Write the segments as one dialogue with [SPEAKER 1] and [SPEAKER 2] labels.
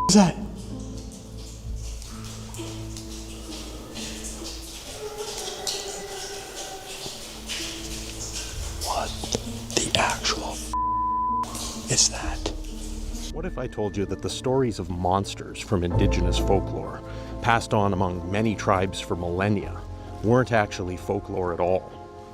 [SPEAKER 1] is that? What the actual is that?
[SPEAKER 2] What if I told you that the stories of monsters from indigenous folklore, passed on among many tribes for millennia, weren't actually folklore at all,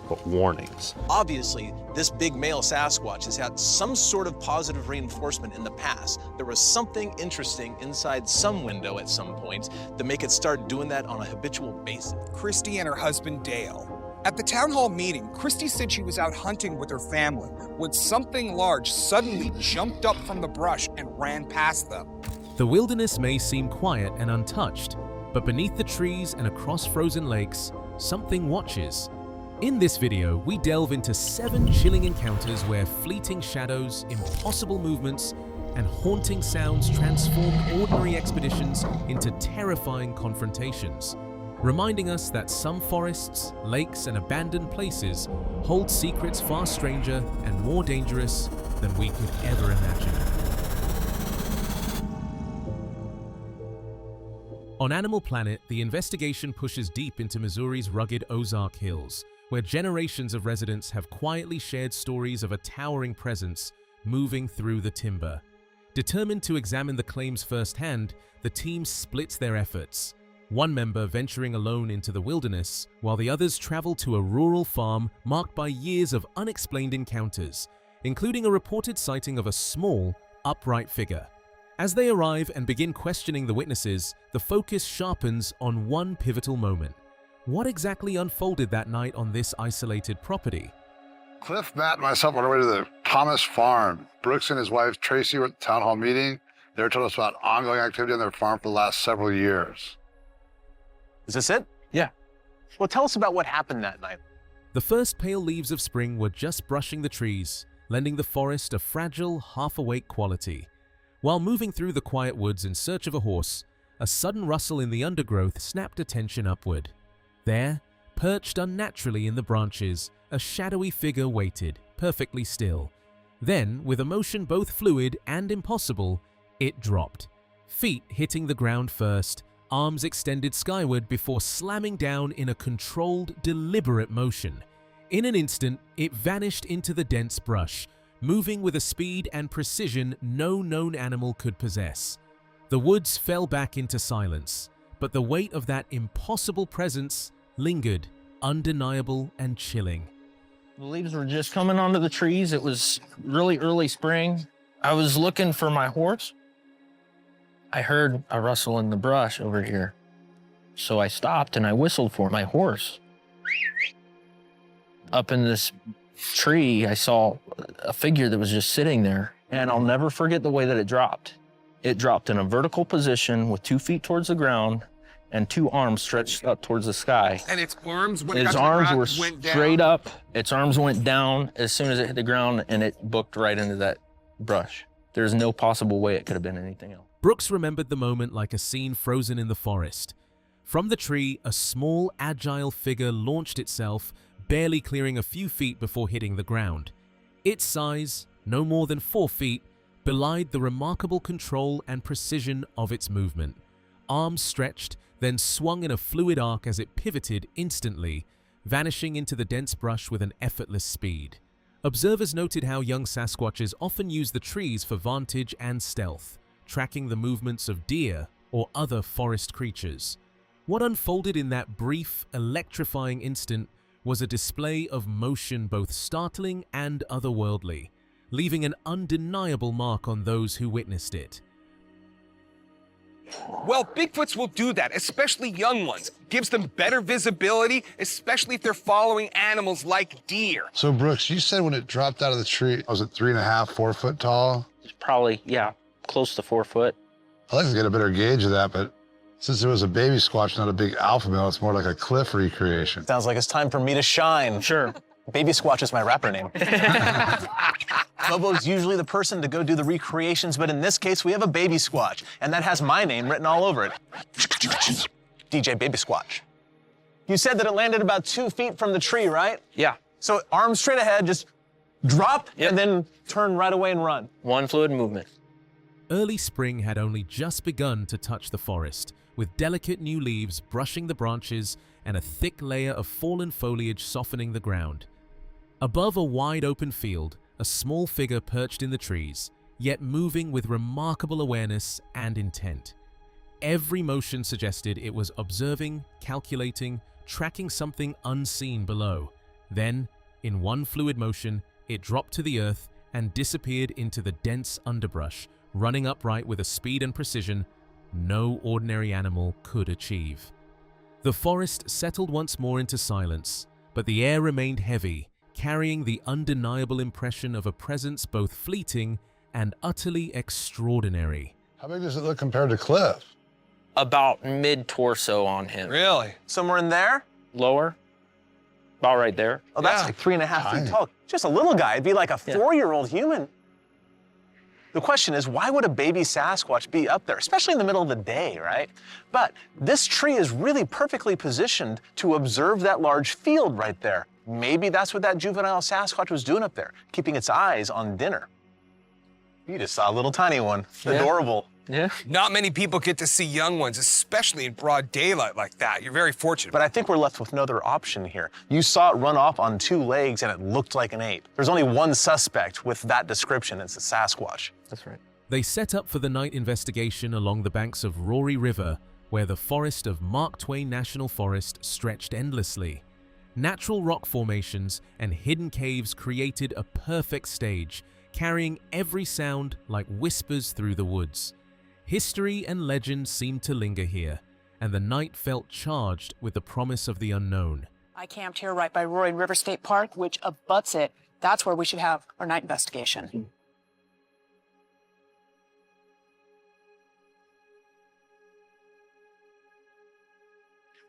[SPEAKER 2] but warnings?
[SPEAKER 3] Obviously, this big male Sasquatch has had some sort of positive reinforcement in the past. There was something interesting inside some window at some point that make it start doing that on a habitual basis.
[SPEAKER 4] Christy and her husband Dale. At the town hall meeting, Christy said she was out hunting with her family when something large suddenly jumped up from the brush and ran past them.
[SPEAKER 5] The wilderness may seem quiet and untouched, but beneath the trees and across frozen lakes, something watches. In this video, we delve into 7 chilling encounters where fleeting shadows, impossible movements, and haunting sounds transformed ordinary expeditions into terrifying confrontations, reminding us that some forests, lakes, and abandoned places hold secrets far stranger and more dangerous than we could ever imagine. On Animal Planet, the investigation pushes deep into Missouri's rugged Ozark Hills, where generations of residents have quietly shared stories of a towering presence moving through the timber. Determined to examine the claims firsthand, the team splits their efforts, one member venturing alone into the wilderness, while the others travel to a rural farm marked by years of unexplained encounters, including a reported sighting of a small, upright figure. As they arrive and begin questioning the witnesses, the focus sharpens on one pivotal moment. What exactly unfolded that night on this isolated property?
[SPEAKER 6] Cliff, Matt, and myself went over to the Thomas farm. Brooks and his wife Tracy were at the town hall meeting. They were telling us about ongoing activity on their farm for the last several years.
[SPEAKER 3] Is this it?
[SPEAKER 7] Yeah.
[SPEAKER 3] Well, tell us about what happened that night.
[SPEAKER 5] The first pale leaves of spring were just brushing the trees, lending the forest a fragile, half-awake quality. While moving through the quiet woods in search of a horse, a sudden rustle in the undergrowth snapped attention upward. There, perched unnaturally in the branches, a shadowy figure waited, perfectly still. Then, with a motion both fluid and impossible, it dropped. Feet hitting the ground first, arms extended skyward before slamming down in a controlled, deliberate motion. In an instant, it vanished into the dense brush, moving with a speed and precision no known animal could possess. The woods fell back into silence, but the weight of that impossible presence lingered, undeniable and chilling.
[SPEAKER 7] The leaves were just coming onto the trees. It was really early spring. I was looking for my horse. I heard a rustle in the brush over here. So I stopped and I whistled for my horse. Up in this tree, I saw a figure that was just sitting there, and I'll never forget the way that it dropped. It dropped in a vertical position with 2 feet towards the ground and 2 arms stretched up towards the sky.
[SPEAKER 4] And its arms, when
[SPEAKER 7] Its arms were straight up. Its arms went down as soon as it hit the ground, and it booked right into that brush. There's no possible way it could have been anything else.
[SPEAKER 5] Brooks remembered the moment like a scene frozen in the forest. From the tree, a small, agile figure launched itself, barely clearing a few feet before hitting the ground. Its size, no more than 4 feet, belied the remarkable control and precision of its movement. Arms stretched, then swung in a fluid arc as it pivoted instantly, vanishing into the dense brush with an effortless speed. Observers noted how young Sasquatches often use the trees for vantage and stealth, tracking the movements of deer or other forest creatures. What unfolded in that brief, electrifying instant was a display of motion both startling and otherworldly, leaving an undeniable mark on those who witnessed it.
[SPEAKER 4] Well, Bigfoots will do that, especially young ones. Gives them better visibility, especially if they're following animals like deer.
[SPEAKER 6] So Brooks, you said when it dropped out of the tree, was it 3.5, 4 foot tall?
[SPEAKER 7] It's probably, yeah, close to 4 foot.
[SPEAKER 6] I'd like to get a better gauge of that, but since it was a baby squatch, not a big alpha male, it's more like a Cliff recreation.
[SPEAKER 3] Sounds like it's time for me to shine.
[SPEAKER 7] Sure.
[SPEAKER 3] Baby Squatch is my rapper name. Bobo's usually the person to go do the recreations, but in this case, we have a Baby Squatch, and that has my name written all over it. DJ Baby Squatch. You said that it landed about 2 feet from the tree, right?
[SPEAKER 7] Yeah.
[SPEAKER 3] So arms straight ahead, just drop,
[SPEAKER 7] Yep.
[SPEAKER 3] and then turn right away and run.
[SPEAKER 7] One fluid movement.
[SPEAKER 5] Early spring had only just begun to touch the forest, with delicate new leaves brushing the branches and a thick layer of fallen foliage softening the ground. Above a wide open field, a small figure perched in the trees, yet moving with remarkable awareness and intent. Every motion suggested it was observing, calculating, tracking something unseen below. Then, in one fluid motion, it dropped to the earth and disappeared into the dense underbrush, running upright with a speed and precision no ordinary animal could achieve. The forest settled once more into silence, but the air remained heavy, carrying the undeniable impression of a presence both fleeting and utterly extraordinary.
[SPEAKER 6] How big does it look compared to Cliff?
[SPEAKER 7] About mid-torso on him.
[SPEAKER 4] Really?
[SPEAKER 3] Somewhere in there?
[SPEAKER 7] Lower? About right there.
[SPEAKER 3] Oh, that's
[SPEAKER 4] Yeah.
[SPEAKER 3] like 3.5 feet
[SPEAKER 6] Tiny.
[SPEAKER 3] tall. Just a little guy. It'd be like a 4-year-old human. The question is, why would a baby Sasquatch be up there, especially in the middle of the day, right? But this tree is really perfectly positioned to observe that large field right there. Maybe that's what that juvenile Sasquatch was doing up there, keeping its eyes on dinner. You just saw a little tiny one.
[SPEAKER 7] Yeah.
[SPEAKER 3] Adorable.
[SPEAKER 7] Yeah.
[SPEAKER 4] Not many people get to see young ones, especially in broad daylight like that. You're very fortunate.
[SPEAKER 3] But I think we're left with no other option here. You saw it run off on 2 legs and it looked like an ape. There's only one suspect with that description. It's a Sasquatch.
[SPEAKER 7] That's right.
[SPEAKER 5] They set up for the night investigation along the banks of Rory River, where the forest of Mark Twain National Forest stretched endlessly. Natural rock formations and hidden caves created a perfect stage, carrying every sound like whispers through the woods. History and legend seemed to linger here, and the night felt charged with the promise of the unknown.
[SPEAKER 8] I camped here right by Roaring River State Park, which abuts it. That's where we should have our night investigation.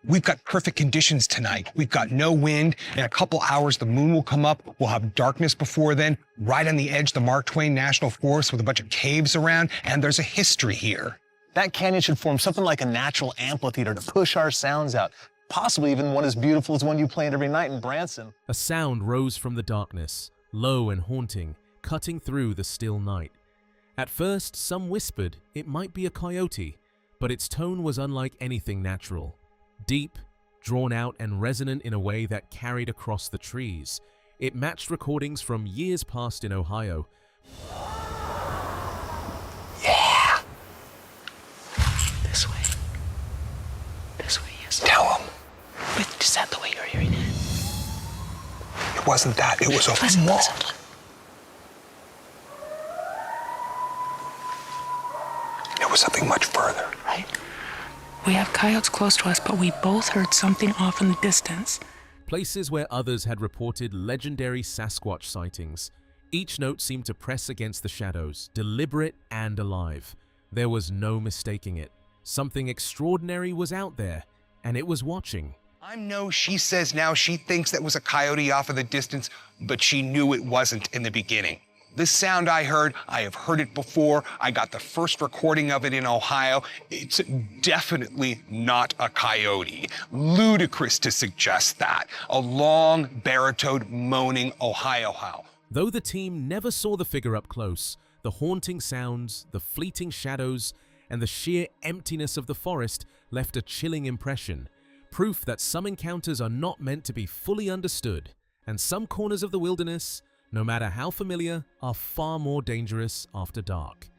[SPEAKER 4] We've got perfect conditions tonight. We've got no wind. In a couple hours, the moon will come up. We'll have darkness before then. Right on the edge of the Mark Twain National Forest with a bunch of caves around, and there's a history here.
[SPEAKER 3] That canyon should form something like a natural amphitheater to push our sounds out. Possibly even one as beautiful as one you play every night in Branson.
[SPEAKER 5] A sound rose from the darkness, low and haunting, cutting through the still night. At first, some whispered it might be a coyote, but its tone was unlike anything natural. Deep, drawn out and resonant in a way that carried across the trees. It matched recordings from years past in Ohio.
[SPEAKER 8] Yeah. This way. This way, yes.
[SPEAKER 4] Tell them.
[SPEAKER 8] But is that the way you're hearing it?
[SPEAKER 4] It wasn't that. It was a
[SPEAKER 8] Listen,
[SPEAKER 4] wall.
[SPEAKER 8] listen.
[SPEAKER 4] It was something much further.
[SPEAKER 8] Right? We have coyotes close to us, but we both heard something off in the distance.
[SPEAKER 5] Places where others had reported legendary Sasquatch sightings. Each note seemed to press against the shadows, deliberate and alive. There was no mistaking it. Something extraordinary was out there, and it was watching.
[SPEAKER 4] I know she says now she thinks that was a coyote off in the distance, but she knew it wasn't in the beginning. This sound I heard, I have heard it before. I got the first recording of it in Ohio. It's definitely not a coyote. Ludicrous to suggest that. A long, baritone, moaning Ohio howl.
[SPEAKER 5] Though the team never saw the figure up close, the haunting sounds, the fleeting shadows, and the sheer emptiness of the forest left a chilling impression. Proof that some encounters are not meant to be fully understood, and some corners of the wilderness, no matter how familiar, are far more dangerous after dark.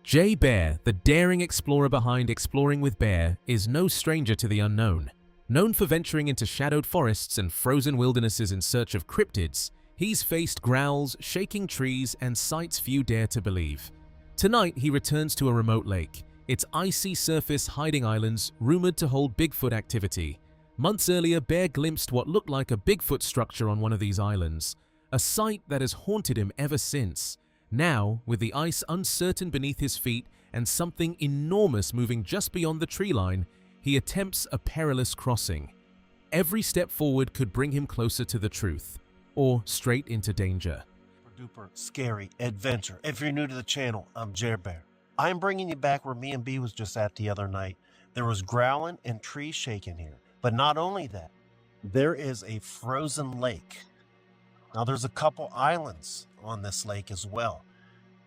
[SPEAKER 5] Jay Bear, the daring explorer behind Exploring with Bear, is no stranger to the unknown. Known for venturing into shadowed forests and frozen wildernesses in search of cryptids, he's faced growls, shaking trees, and sights few dare to believe. Tonight, he returns to a remote lake, its icy surface hiding islands rumored to hold Bigfoot activity. Months earlier, Bear glimpsed what looked like a Bigfoot structure on one of these islands, a sight that has haunted him ever since. Now, with the ice uncertain beneath his feet and something enormous moving just beyond the tree line, he attempts a perilous crossing. Every step forward could bring him closer to the truth, or straight into danger.
[SPEAKER 9] Super duper scary adventure. If you're new to the channel, I'm Jer Bear. I'm bringing you back where me and B was just at the other night. There was growling and trees shaking here. But not only that, there is a frozen lake. Now there's a couple islands on this lake as well.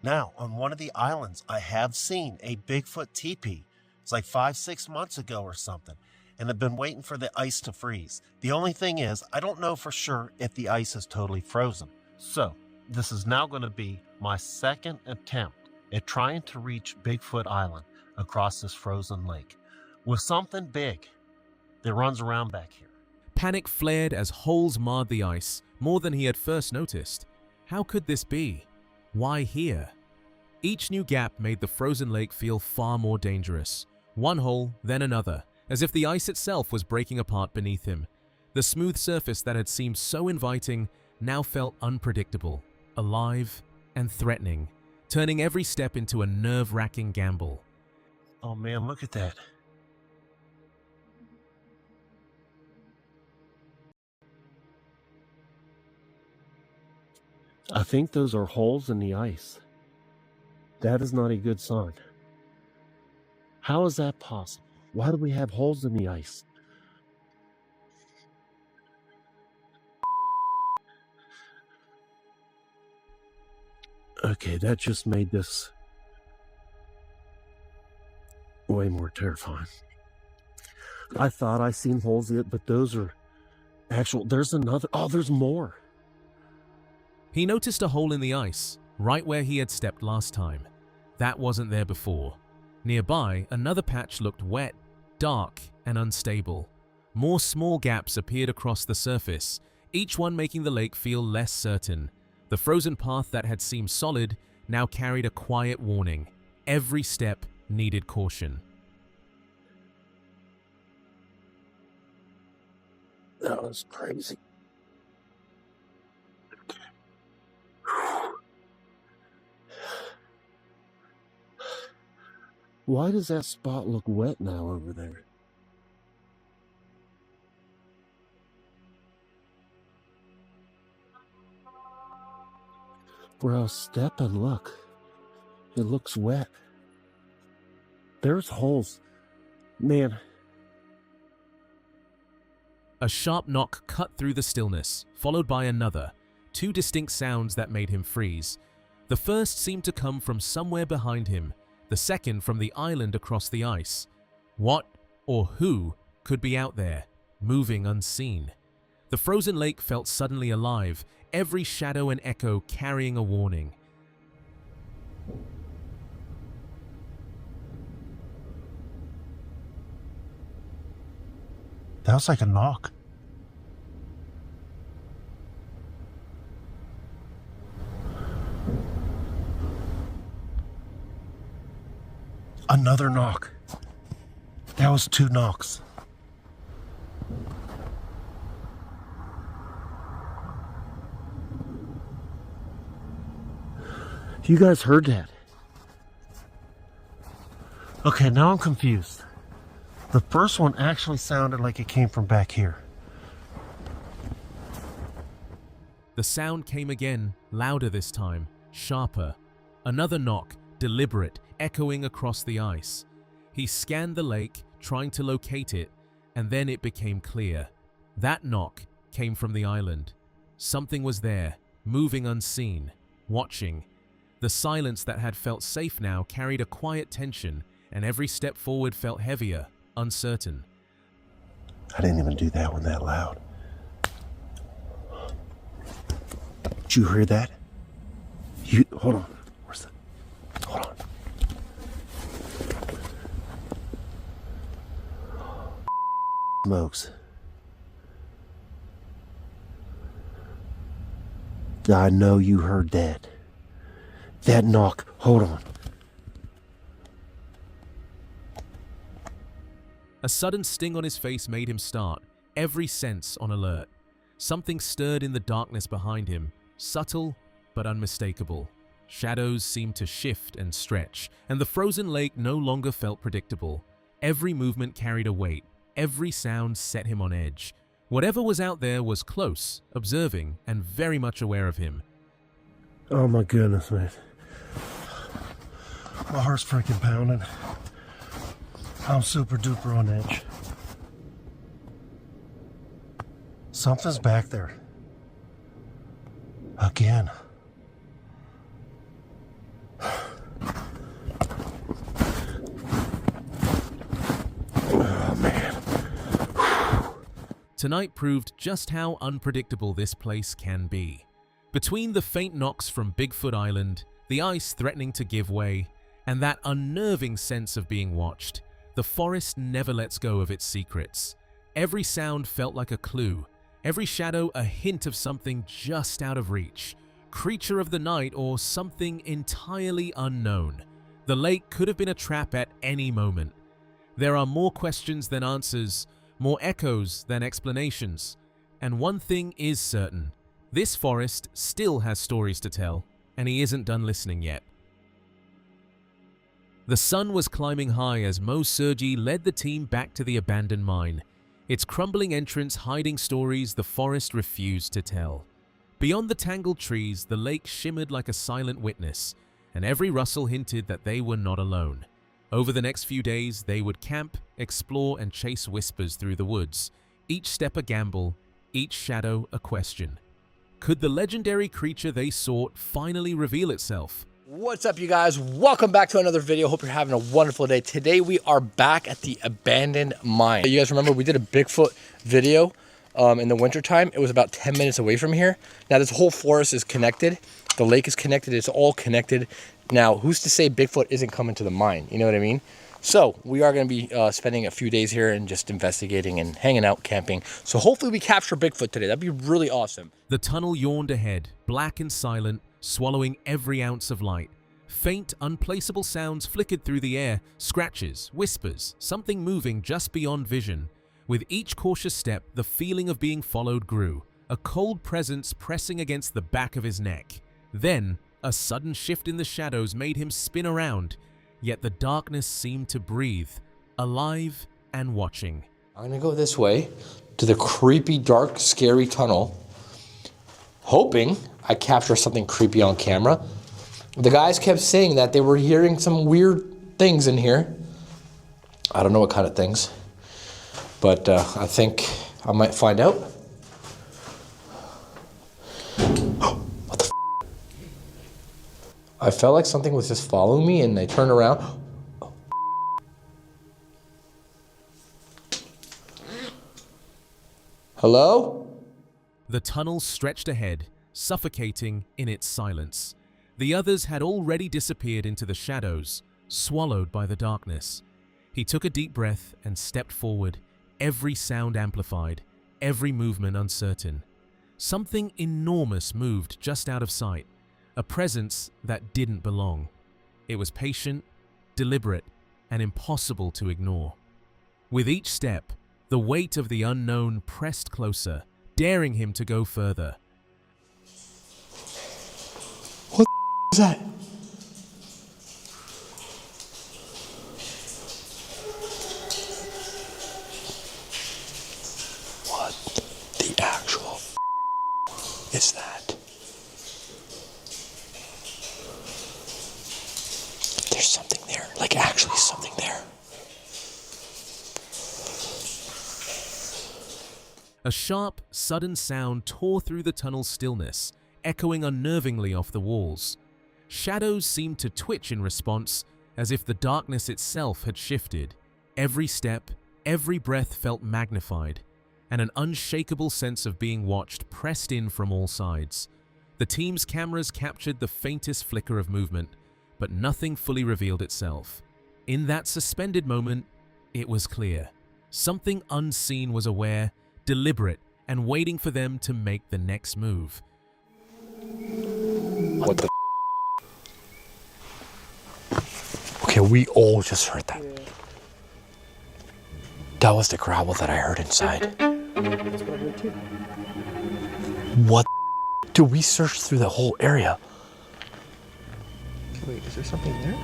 [SPEAKER 9] Now, on one of the islands, I have seen a Bigfoot teepee. It's like 5-6 months ago or something, and I've been waiting for the ice to freeze. The only thing is, I don't know for sure if the ice is totally frozen. So, this is now going to be my second attempt at trying to reach Bigfoot Island across this frozen lake with something big that runs around back here.
[SPEAKER 5] Panic flared as holes marred the ice more than he had first noticed. How could this be? Why here? Each new gap made the frozen lake feel far more dangerous. One hole, then another, as if the ice itself was breaking apart beneath him. The smooth surface that had seemed so inviting now felt unpredictable, alive, and threatening, turning every step into a nerve-wracking gamble.
[SPEAKER 9] Oh man, look at that. I think those are holes in the ice. That is not a good sign. How is that possible? Why do we have holes in the ice? Okay, that just made this way more terrifying. I thought I seen holes in it, but those are actual. There's another. Oh, there's more.
[SPEAKER 5] He noticed a hole in the ice, right where he had stepped last time. That wasn't there before. Nearby, another patch looked wet, dark, and unstable. More small gaps appeared across the surface, each one making the lake feel less certain. The frozen path that had seemed solid now carried a quiet warning. Every step needed caution.
[SPEAKER 9] That was crazy. Why does that spot look wet now over there? Where I was stepping, look. It looks wet. There's holes. Man.
[SPEAKER 5] A sharp knock cut through the stillness, followed by another, two distinct sounds that made him freeze. The first seemed to come from somewhere behind him, the second from the island across the ice. What or who could be out there, moving unseen? The frozen lake felt suddenly alive, every shadow and echo carrying a warning.
[SPEAKER 9] That was like a knock. Another knock. That was 2 knocks. You guys heard that? Okay, now I'm confused. The first one actually sounded like it came from back here.
[SPEAKER 5] The sound came again, louder this time, sharper. Another knock, deliberate, echoing across the ice. He scanned the lake, trying to locate it, and then it became clear. That knock came from the island. Something was there, moving unseen, watching. The silence that had felt safe now carried a quiet tension, and every step forward felt heavier, uncertain.
[SPEAKER 9] I didn't even do that one that loud. Did you hear that? Hold on. Where's that? Hold on. Smokes. I know you heard that. That knock. Hold on.
[SPEAKER 5] A sudden sting on his face made him start, every sense on alert. Something stirred in the darkness behind him, subtle but unmistakable. Shadows seemed to shift and stretch, and the frozen lake no longer felt predictable. Every movement carried a weight, every sound set him on edge. Whatever was out there was close, observing, and very much aware of him.
[SPEAKER 9] Oh my goodness, man. My heart's freaking pounding. I'm super duper on edge. Something's back there. Again.
[SPEAKER 5] tonight proved just how unpredictable this place can be. Between the faint knocks from Bigfoot Island, the ice threatening to give way, and that unnerving sense of being watched, the forest never lets go of its secrets. Every sound felt like a clue, every shadow a hint of something just out of reach, creature of the night or something entirely unknown. The lake could have been a trap at any moment. There are more questions than answers, more echoes than explanations. And one thing is certain, this forest still has stories to tell, and he isn't done listening yet. The sun was climbing high as Mo Sergi led the team back to the abandoned mine, its crumbling entrance hiding stories the forest refused to tell. Beyond the tangled trees, the lake shimmered like a silent witness, and every rustle hinted that they were not alone. Over the next few days, they would camp, explore, and chase whispers through the woods, each step a gamble, each shadow a question. Could the legendary creature they sought finally reveal itself?
[SPEAKER 1] What's up, you guys? Welcome back to another video. Hope you're having a wonderful day. Today we are back at the abandoned mine. You guys remember we did a Bigfoot video in the wintertime. It was about 10 minutes away from here. Now this whole forest is connected. The lake is connected. It's all connected. Now, who's to say Bigfoot isn't coming to the mine? You know what I mean? So we are going to be spending a few days here and just investigating and hanging out, camping. So hopefully we capture Bigfoot today. That'd be really awesome.
[SPEAKER 5] The tunnel yawned ahead, black and silent, swallowing every ounce of light. Faint, unplaceable sounds flickered through the air, scratches, whispers, something moving just beyond vision. With each cautious step, the feeling of being followed grew, a cold presence pressing against the back of his neck. Then, a sudden shift in the shadows made him spin around, yet the darkness seemed to breathe, alive and watching.
[SPEAKER 1] I'm going to go this way to the creepy, dark, scary tunnel, hoping I capture something creepy on camera. The guys kept saying that they were hearing some weird things in here. I don't know what kind of things, but I think I might find out. What the f? I felt like something was just following me and I turned around. Hello?
[SPEAKER 5] The tunnel stretched ahead, suffocating in its silence. The others had already disappeared into the shadows, swallowed by the darkness. He took a deep breath and stepped forward, every sound amplified, every movement uncertain. Something enormous moved just out of sight, a presence that didn't belong. It was patient, deliberate, and impossible to ignore. With each step, the weight of the unknown pressed closer, daring him to go further.
[SPEAKER 1] What is that? What the actual is that? There's something there, like actually something there.
[SPEAKER 5] A sharp, sudden sound tore through the tunnel's stillness, echoing unnervingly off the walls. Shadows seemed to twitch in response, as if the darkness itself had shifted. Every step, every breath felt magnified, and an unshakable sense of being watched pressed in from all sides. The team's cameras captured the faintest flicker of movement, but nothing fully revealed itself. In that suspended moment, it was clear. Something unseen was aware, deliberate, and waiting for them to make the next move.
[SPEAKER 1] What the? Okay, we all just heard that. That was the gravel that I heard inside. What? Dude, we searched through the whole area.
[SPEAKER 7] Wait, is there something there?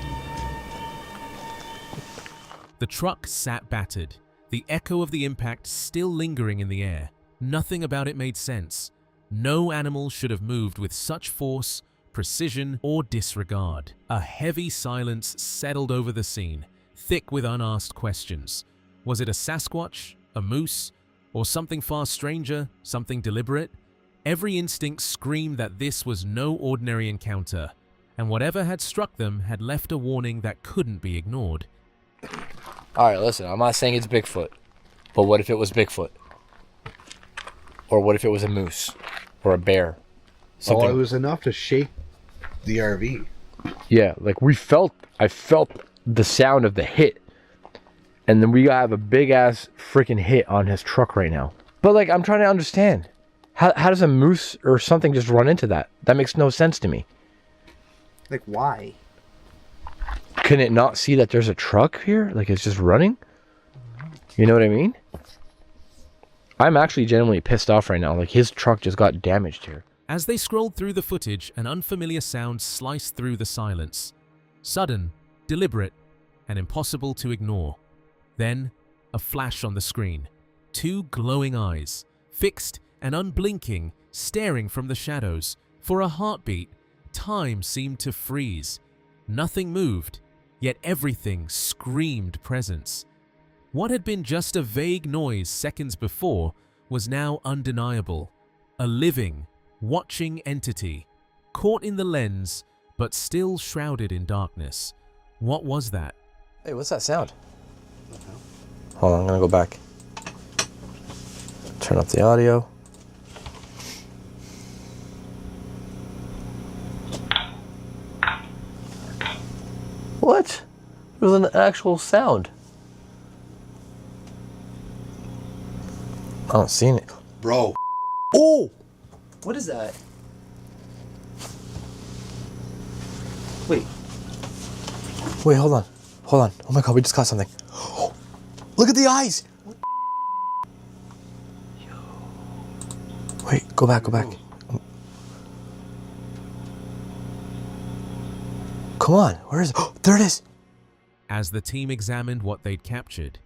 [SPEAKER 5] The truck sat battered, the echo of the impact still lingering in the air. Nothing about it made sense. No animal should have moved with such force, precision, or disregard. A heavy silence settled over the scene, thick with unasked questions. Was it a Sasquatch, a moose, or something far stranger, something deliberate? Every instinct screamed that this was no ordinary encounter, and whatever had struck them had left a warning that couldn't be ignored.
[SPEAKER 1] All right, listen, I'm not saying it's Bigfoot, but what if it was Bigfoot? Or what if it was a moose or a bear? Something.
[SPEAKER 10] Oh, it was enough to shake the RV.
[SPEAKER 1] Yeah, like I felt the sound of the hit. And then we have a big ass freaking hit on his truck right now. But like, I'm trying to understand. How does a moose or something just run into that? That makes no sense to me.
[SPEAKER 10] Like, why?
[SPEAKER 1] Can it not see that there's a truck here? Like, it's just running? You know what I mean? I'm actually genuinely pissed off right now. Like, his truck just got damaged here.
[SPEAKER 5] As they scrolled through the footage, an unfamiliar sound sliced through the silence. Sudden, deliberate, and impossible to ignore. Then, a flash on the screen. 2 glowing eyes, fixed and unblinking, staring from the shadows. For a heartbeat, time seemed to freeze. Nothing moved, yet everything screamed presence. What had been just a vague noise seconds before was now undeniable. A living, watching entity, caught in the lens, but still shrouded in darkness. What was that?
[SPEAKER 1] Hey, what's that sound? Hold on, I'm gonna go back. Turn up the audio. What? It was an actual sound. I don't see it.
[SPEAKER 10] Bro.
[SPEAKER 1] Oh! What is that?
[SPEAKER 10] Wait.
[SPEAKER 1] Wait, hold on. Hold on. Oh my god, we just caught something. Look at the eyes! Wait, go back, go back. Come on, where is it? Oh, there it is!
[SPEAKER 5] As the team examined what they'd captured,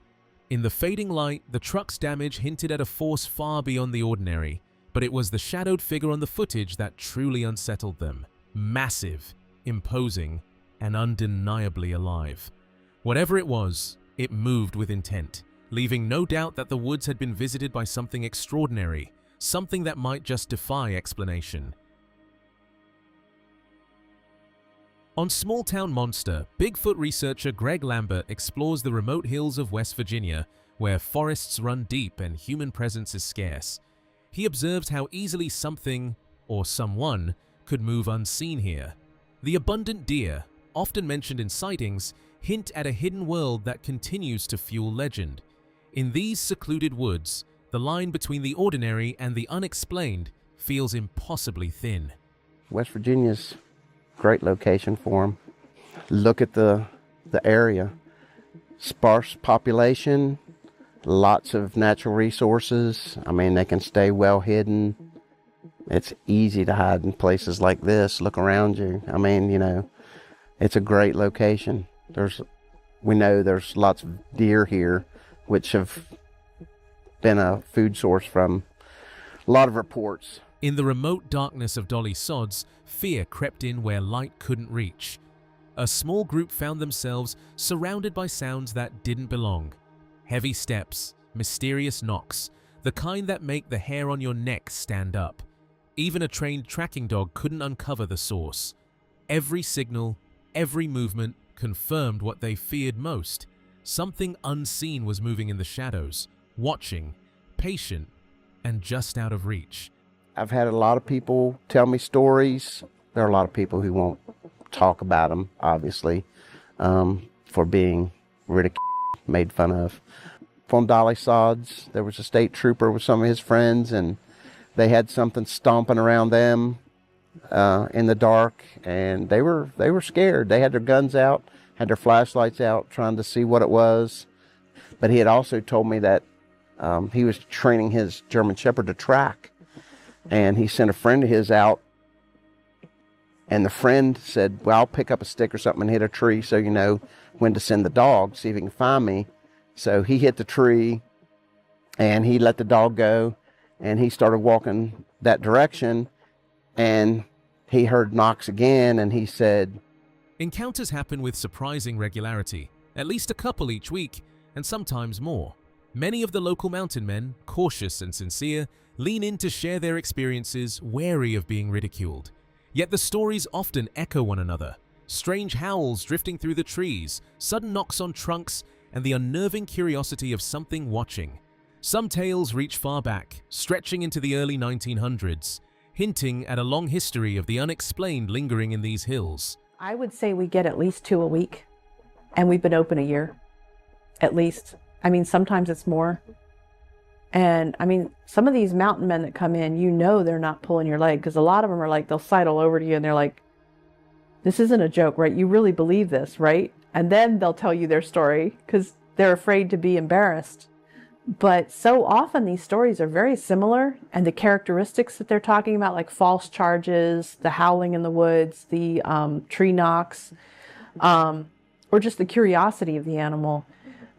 [SPEAKER 5] in the fading light, the truck's damage hinted at a force far beyond the ordinary, but it was the shadowed figure on the footage that truly unsettled them. Massive, imposing, and undeniably alive. Whatever it was, it moved with intent, leaving no doubt that the woods had been visited by something extraordinary, something that might just defy explanation. On Small Town Monster, Bigfoot researcher Greg Lambert explores the remote hills of West Virginia, where forests run deep and human presence is scarce. He observes how easily something, or someone, could move unseen here. The abundant deer, often mentioned in sightings, hint at a hidden world that continues to fuel legend. In these secluded woods, the line between the ordinary and the unexplained feels impossibly thin.
[SPEAKER 11] West Virginia's great location for them. Look at the area. Sparse population, lots of natural resources. I mean, they can stay well hidden. It's easy to hide in places like this. Look around you. I mean, you know, it's a great location. We know there's lots of deer here, which have been a food source from a lot of reports.
[SPEAKER 5] In the remote darkness of Dolly Sods, fear crept in where light couldn't reach. A small group found themselves surrounded by sounds that didn't belong. Heavy steps, mysterious knocks, the kind that make the hair on your neck stand up. Even a trained tracking dog couldn't uncover the source. Every signal, every movement confirmed what they feared most. Something unseen was moving in the shadows, watching, patient, and just out of reach.
[SPEAKER 11] I've had a lot of people tell me stories. There are a lot of people who won't talk about them, obviously, for being ridiculed, made fun of. From Dolly Sods, there was a state trooper with some of his friends, and they had something stomping around them in the dark, and they were scared. They had their guns out, had their flashlights out, trying to see what it was. But he had also told me that he was training his German Shepherd to track. And he sent a friend of his out, and the friend said, well, I'll pick up a stick or something and hit a tree so you know when to send the dog, see if he can find me. So he hit the tree, and he let the dog go, and he started walking that direction, and he heard knocks again, and he said...
[SPEAKER 5] Encounters happen with surprising regularity, at least a couple each week, and sometimes more. Many of the local mountain men, cautious and sincere, lean in to share their experiences, wary of being ridiculed. Yet the stories often echo one another. Strange howls drifting through the trees, sudden knocks on trunks, and the unnerving curiosity of something watching. Some tales reach far back, stretching into the early 1900s, hinting at a long history of the unexplained lingering in these hills.
[SPEAKER 12] I would say we get at least 2 a week, and we've been open a year, at least. I mean, sometimes it's more. And I mean, some of these mountain men that come in, you know they're not pulling your leg, because a lot of them are like, they'll sidle over to you and they're like, this isn't a joke, right? You really believe this, right? And then they'll tell you their story because they're afraid to be embarrassed. But so often these stories are very similar, and the characteristics that they're talking about, like false charges, the howling in the woods, the tree knocks, or just the curiosity of the animal,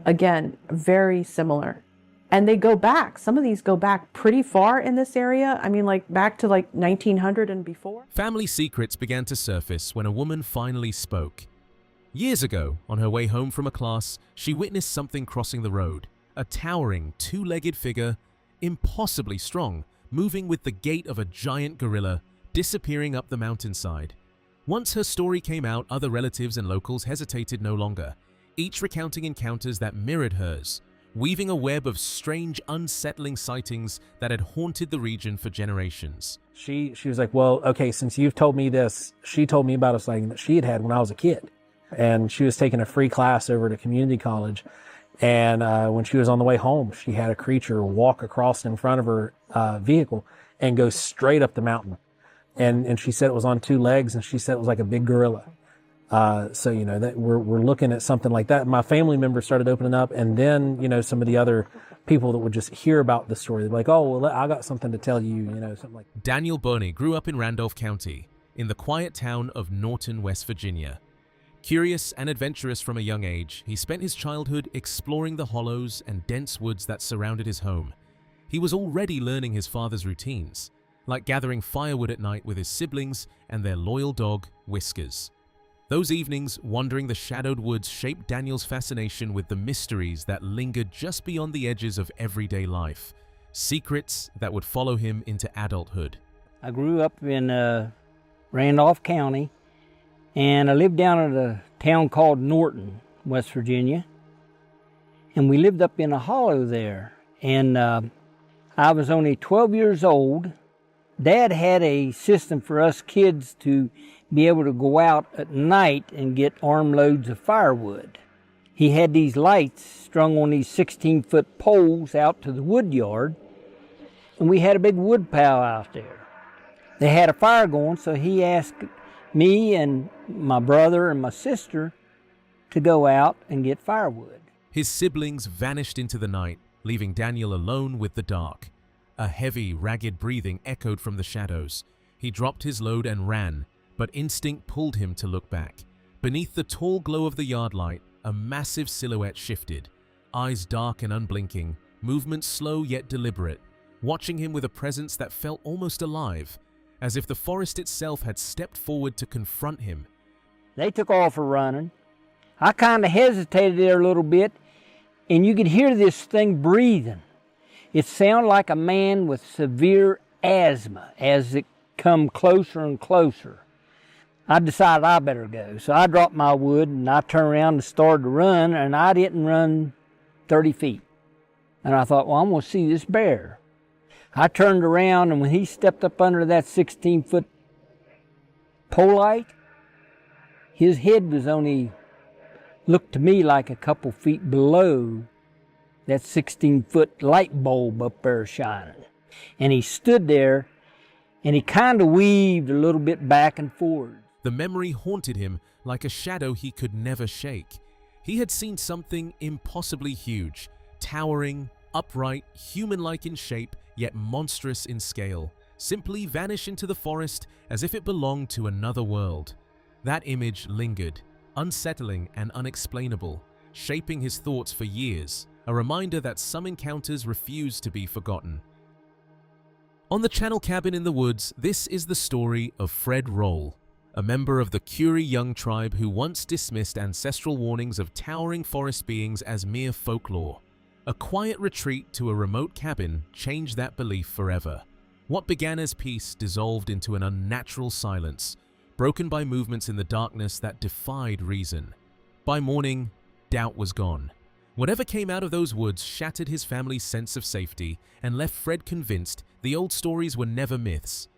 [SPEAKER 12] again, very similar. And they go back. Some of these go back pretty far in this area. I mean, like back to like 1900 and before.
[SPEAKER 5] Family secrets began to surface when a woman finally spoke. Years ago, on her way home from a class, she witnessed something crossing the road. A towering, two-legged figure, impossibly strong, moving with the gait of a giant gorilla, disappearing up the mountainside. Once her story came out, other relatives and locals hesitated no longer, each recounting encounters that mirrored hers, weaving a web of strange, unsettling sightings that had haunted the region for generations.
[SPEAKER 13] She was like, well, okay, since you've told me this, she told me about a sighting that she had when I was a kid. And she was taking a free class over to community college. And when she was on the way home, she had a creature walk across in front of her vehicle and go straight up the mountain. And she said it was on 2 legs, and she said it was like a big gorilla. So, you know, that we're looking at something like that. My family members started opening up, and then, you know, some of the other people that would just hear about the story, they're like, oh, well, I got something to tell you, you know, something like that.
[SPEAKER 5] Daniel Burney grew up in Randolph County, in the quiet town of Norton, West Virginia. Curious and adventurous from a young age, he spent his childhood exploring the hollows and dense woods that surrounded his home. He was already learning his father's routines, like gathering firewood at night with his siblings and their loyal dog, Whiskers. Those evenings wandering the shadowed woods shaped Daniel's fascination with the mysteries that lingered just beyond the edges of everyday life, secrets that would follow him into adulthood.
[SPEAKER 14] I grew up in Randolph County, and I lived down at a town called Norton, West Virginia. And we lived up in a hollow there. And I was only 12 years old. Dad had a system for us kids to be able to go out at night and get armloads of firewood. He had these lights strung on these 16-foot poles out to the wood yard. And we had a big wood pile out there. They had a fire going, so he asked me and my brother and my sister to go out and get firewood.
[SPEAKER 5] His siblings vanished into the night, leaving Daniel alone with the dark. A heavy, ragged breathing echoed from the shadows. He dropped his load and ran, but instinct pulled him to look back. Beneath the tall glow of the yard light, a massive silhouette shifted, eyes dark and unblinking, movements slow yet deliberate, watching him with a presence that felt almost alive, as if the forest itself had stepped forward to confront him.
[SPEAKER 14] They took off running. I kind of hesitated there a little bit, and you could hear this thing breathing. It sounded like a man with severe asthma as it come closer and closer. I decided I better go, so I dropped my wood and I turned around and started to run, and I didn't run 30 feet. And I thought, well, I'm going to see this bear. I turned around, and when he stepped up under that 16-foot pole light, his head was only, looked to me like a couple feet below that 16-foot light bulb up there shining. And he stood there, and he kind of weaved a little bit back and forward.
[SPEAKER 5] The memory haunted him like a shadow he could never shake. He had seen something impossibly huge, towering, upright, human-like in shape, yet monstrous in scale, simply vanish into the forest as if it belonged to another world. That image lingered, unsettling and unexplainable, shaping his thoughts for years, a reminder that some encounters refuse to be forgotten. On the Channel Cabin in the Woods, this is the story of Fred Roll, a member of the Curie Young tribe who once dismissed ancestral warnings of towering forest beings as mere folklore. A quiet retreat to a remote cabin changed that belief forever. What began as peace dissolved into an unnatural silence, broken by movements in the darkness that defied reason. By morning, doubt was gone. Whatever came out of those woods shattered his family's sense of safety and left Fred convinced the old stories were never myths,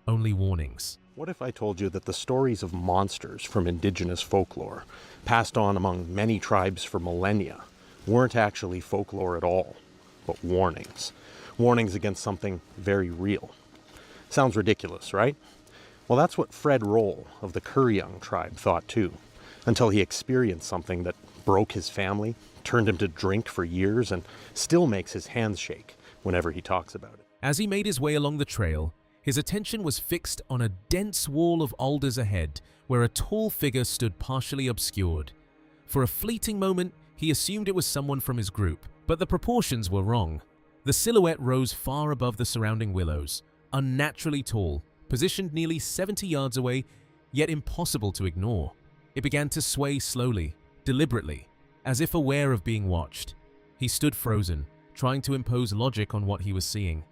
[SPEAKER 5] only warnings.
[SPEAKER 2] What if I told you that the stories of monsters from indigenous folklore, passed on among many tribes for millennia, weren't actually folklore at all, but warnings? Warnings against something very real. Sounds ridiculous, right? Well, that's what Fred Roll of the Kuryong tribe thought too, until he experienced something that broke his family, turned him to drink for years, and still makes his hands shake whenever he talks about it.
[SPEAKER 5] As he made his way along the trail, his attention was fixed on a dense wall of alders ahead, where a tall figure stood partially obscured. For a fleeting moment, he assumed it was someone from his group, but the proportions were wrong. The silhouette rose far above the surrounding willows, unnaturally tall, positioned nearly 70 yards away, yet impossible to ignore. It began to sway slowly, deliberately, as if aware of being watched. He stood frozen, trying to impose logic on what he was seeing.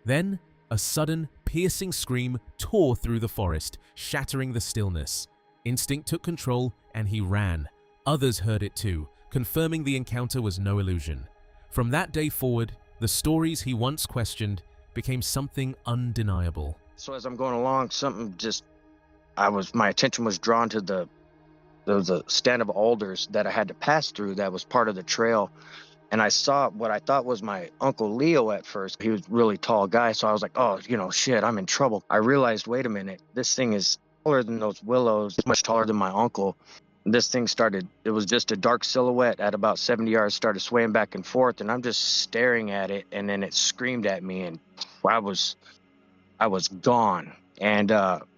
[SPEAKER 5] Then, a sudden, piercing scream tore through the forest, shattering the stillness. Instinct took control, and he ran. Others heard it too, confirming the encounter was no illusion. From that day forward, the stories he once questioned became something undeniable.
[SPEAKER 15] So as I'm going along, my attention was drawn to there was a stand of alders that I had to pass through that was part of the trail. And I saw what I thought was my Uncle Leo at first. He was a really tall guy, so I was like, oh, shit, I'm in trouble. I realized, wait a minute, this thing is taller than those willows, much taller than my uncle. This thing it was just a dark silhouette at about 70 yards, started swaying back and forth, and I'm just staring at it, and then it screamed at me, and I was gone. And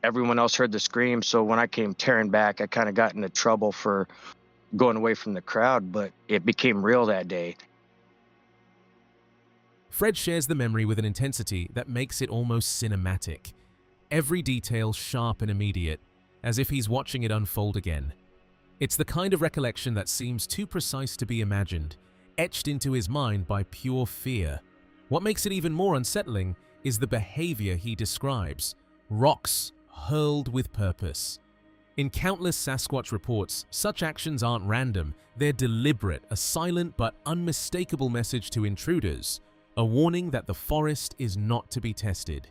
[SPEAKER 15] everyone else heard the scream, so when I came tearing back, I kind of got into trouble for going away from the crowd, but it became real that day.
[SPEAKER 5] Fred shares the memory with an intensity that makes it almost cinematic. Every detail sharp and immediate, as if he's watching it unfold again. It's the kind of recollection that seems too precise to be imagined, etched into his mind by pure fear. What makes it even more unsettling is the behavior he describes. Rocks hurled with purpose. In countless Sasquatch reports, such actions aren't random, they're deliberate, a silent but unmistakable message to intruders, a warning that the forest is not to be tested.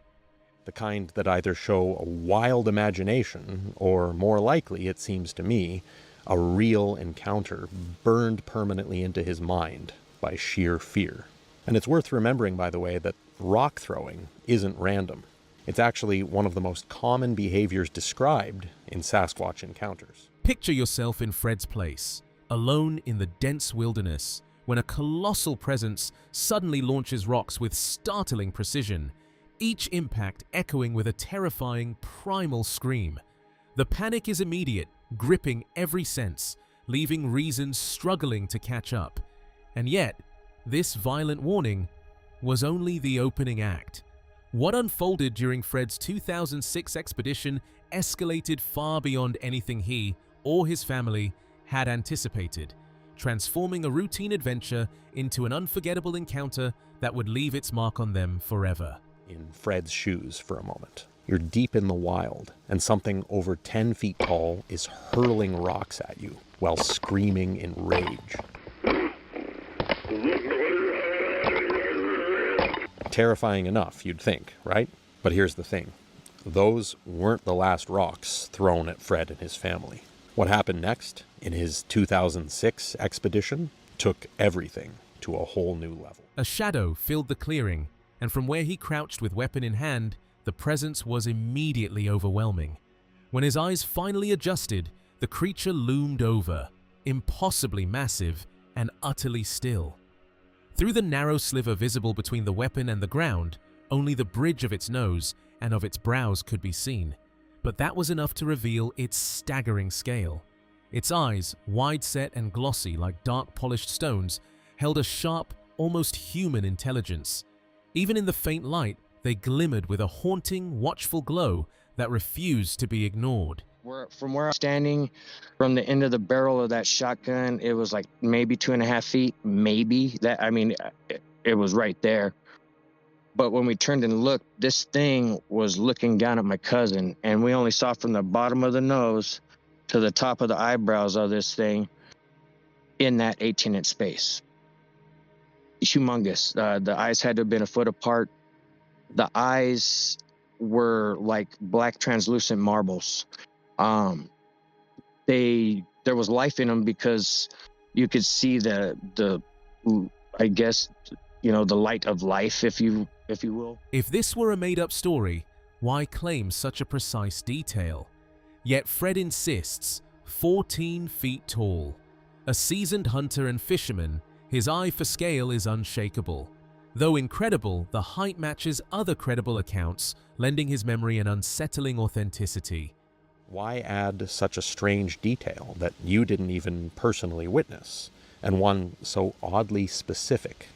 [SPEAKER 2] The kind that either show a wild imagination, or more likely, it seems to me, a real encounter burned permanently into his mind by sheer fear. And it's worth remembering, by the way, that rock throwing isn't random. It's actually one of the most common behaviors described in Sasquatch encounters.
[SPEAKER 5] Picture yourself in Fred's place, alone in the dense wilderness, when a colossal presence suddenly launches rocks with startling precision, each impact echoing with a terrifying, primal scream. The panic is immediate, gripping every sense, leaving reason struggling to catch up. And yet, this violent warning was only the opening act. What unfolded during Fred's 2006 expedition escalated far beyond anything he or his family had anticipated, transforming a routine adventure into an unforgettable encounter that would leave its mark on them forever.
[SPEAKER 2] In Fred's shoes for a moment. You're deep in the wild, and something over 10 feet tall is hurling rocks at you while screaming in rage. Terrifying enough, you'd think, right? But here's the thing. Those weren't the last rocks thrown at Fred and his family. What happened next, in his 2006 expedition, took everything to a whole new level.
[SPEAKER 5] A shadow filled the clearing, and from where he crouched with weapon in hand, the presence was immediately overwhelming. When his eyes finally adjusted, the creature loomed over, impossibly massive and utterly still. Through the narrow sliver visible between the weapon and the ground, only the bridge of its nose and of its brows could be seen, but that was enough to reveal its staggering scale. Its eyes, wide-set and glossy like dark polished stones, held a sharp, almost human intelligence. Even in the faint light, they glimmered with a haunting, watchful glow that refused to be ignored.
[SPEAKER 15] From where I'm standing, from the end of the barrel of that shotgun, it was like maybe 2.5 feet, maybe. It was right there. But when we turned and looked, this thing was looking down at my cousin, and we only saw from the bottom of the nose to the top of the eyebrows of this thing in that 18-inch space. humongous. The eyes had to have been a foot apart. The eyes were like black translucent marbles. There was life in them because you could see the I guess, the light of life, if you will.
[SPEAKER 5] If this were a made-up story, why claim such a precise detail? Yet Fred insists, 14 feet tall. A seasoned hunter and fisherman, his eye for scale is unshakable. Though incredible, the height matches other credible accounts, lending his memory an unsettling authenticity.
[SPEAKER 2] Why add such a strange detail that you didn't even personally witness, and one so oddly specific?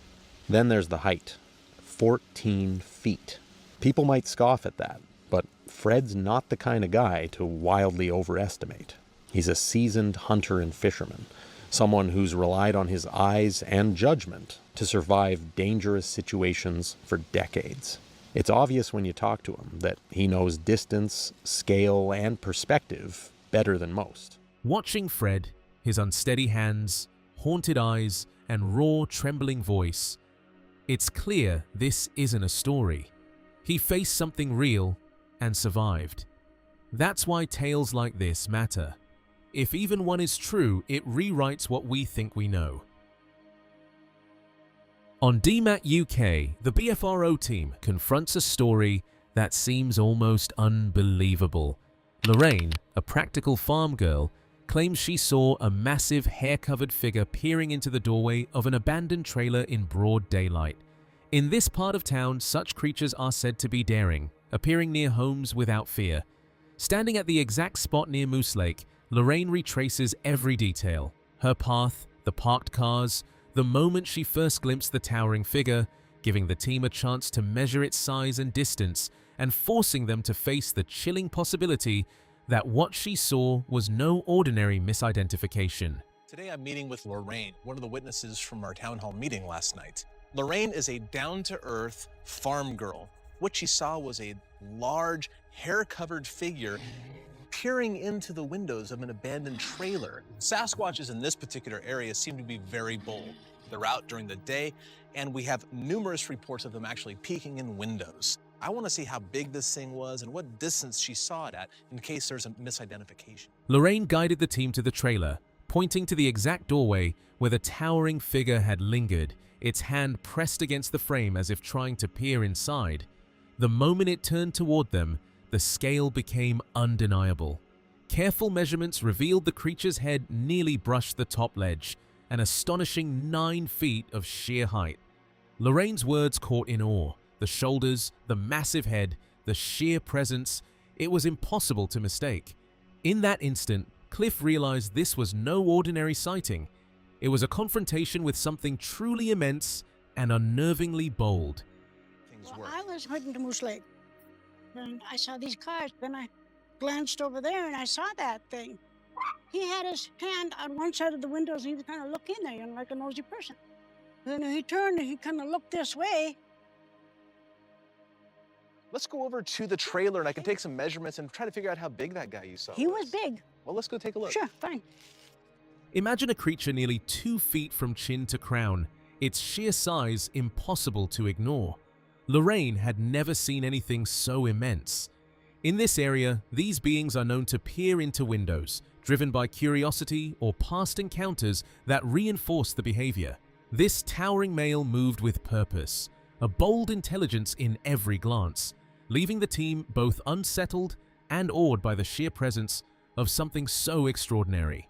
[SPEAKER 2] Then there's the height, 14 feet. People might scoff at that, but Fred's not the kind of guy to wildly overestimate. He's a seasoned hunter and fisherman, someone who's relied on his eyes and judgment to survive dangerous situations for decades. It's obvious when you talk to him that he knows distance, scale, and perspective better than most.
[SPEAKER 5] Watching Fred, his unsteady hands, haunted eyes, and raw, trembling voice, it's clear this isn't a story. He faced something real and survived. That's why tales like this matter. If even one is true, it rewrites what we think we know. On DMAT UK, the BFRO team confronts a story that seems almost unbelievable. Lorraine, a practical farm girl, claims she saw a massive hair-covered figure peering into the doorway of an abandoned trailer in broad daylight. In this part of town, such creatures are said to be daring, appearing near homes without fear. Standing at the exact spot near Moose Lake, Lorraine retraces every detail: her path, the parked cars, the moment she first glimpsed the towering figure, giving the team a chance to measure its size and distance, and forcing them to face the chilling possibility that what she saw was no ordinary misidentification.
[SPEAKER 3] Today I'm meeting with Lorraine, one of the witnesses from our town hall meeting last night. Lorraine is a down-to-earth farm girl. What she saw was a large, hair-covered figure peering into the windows of an abandoned trailer. Sasquatches in this particular area seem to be very bold. They're out during the day, and we have numerous reports of them actually peeking in windows. I want to see how big this thing was and what distance she saw it at in case there's a misidentification.
[SPEAKER 5] Lorraine guided the team to the trailer, pointing to the exact doorway where the towering figure had lingered, its hand pressed against the frame as if trying to peer inside. The moment it turned toward them, the scale became undeniable. Careful measurements revealed the creature's head nearly brushed the top ledge, an astonishing 9 feet of sheer height. Lorraine's words caught in awe. The shoulders, the massive head, the sheer presence, it was impossible to mistake. In that instant, Cliff realized this was no ordinary sighting. It was a confrontation with something truly immense and unnervingly bold.
[SPEAKER 16] Well, I was heading to Moose Lake, and I saw these cars. Then I glanced over there, and I saw that thing. He had his hand on one side of the windows, and he was kind of looking in there, like a nosy person. Then he turned, and he kind of looked this way.
[SPEAKER 3] Let's go over to the trailer, and I can take some measurements and try to figure out how big that guy you saw
[SPEAKER 16] He was big.
[SPEAKER 3] Well, let's go take a look.
[SPEAKER 16] Sure, fine.
[SPEAKER 5] Imagine a creature nearly 2 feet from chin to crown, its sheer size impossible to ignore. Lorraine had never seen anything so immense. In this area, these beings are known to peer into windows, driven by curiosity or past encounters that reinforce the behavior. This towering male moved with purpose, a bold intelligence in every glance, leaving the team both unsettled and awed by the sheer presence of something so extraordinary.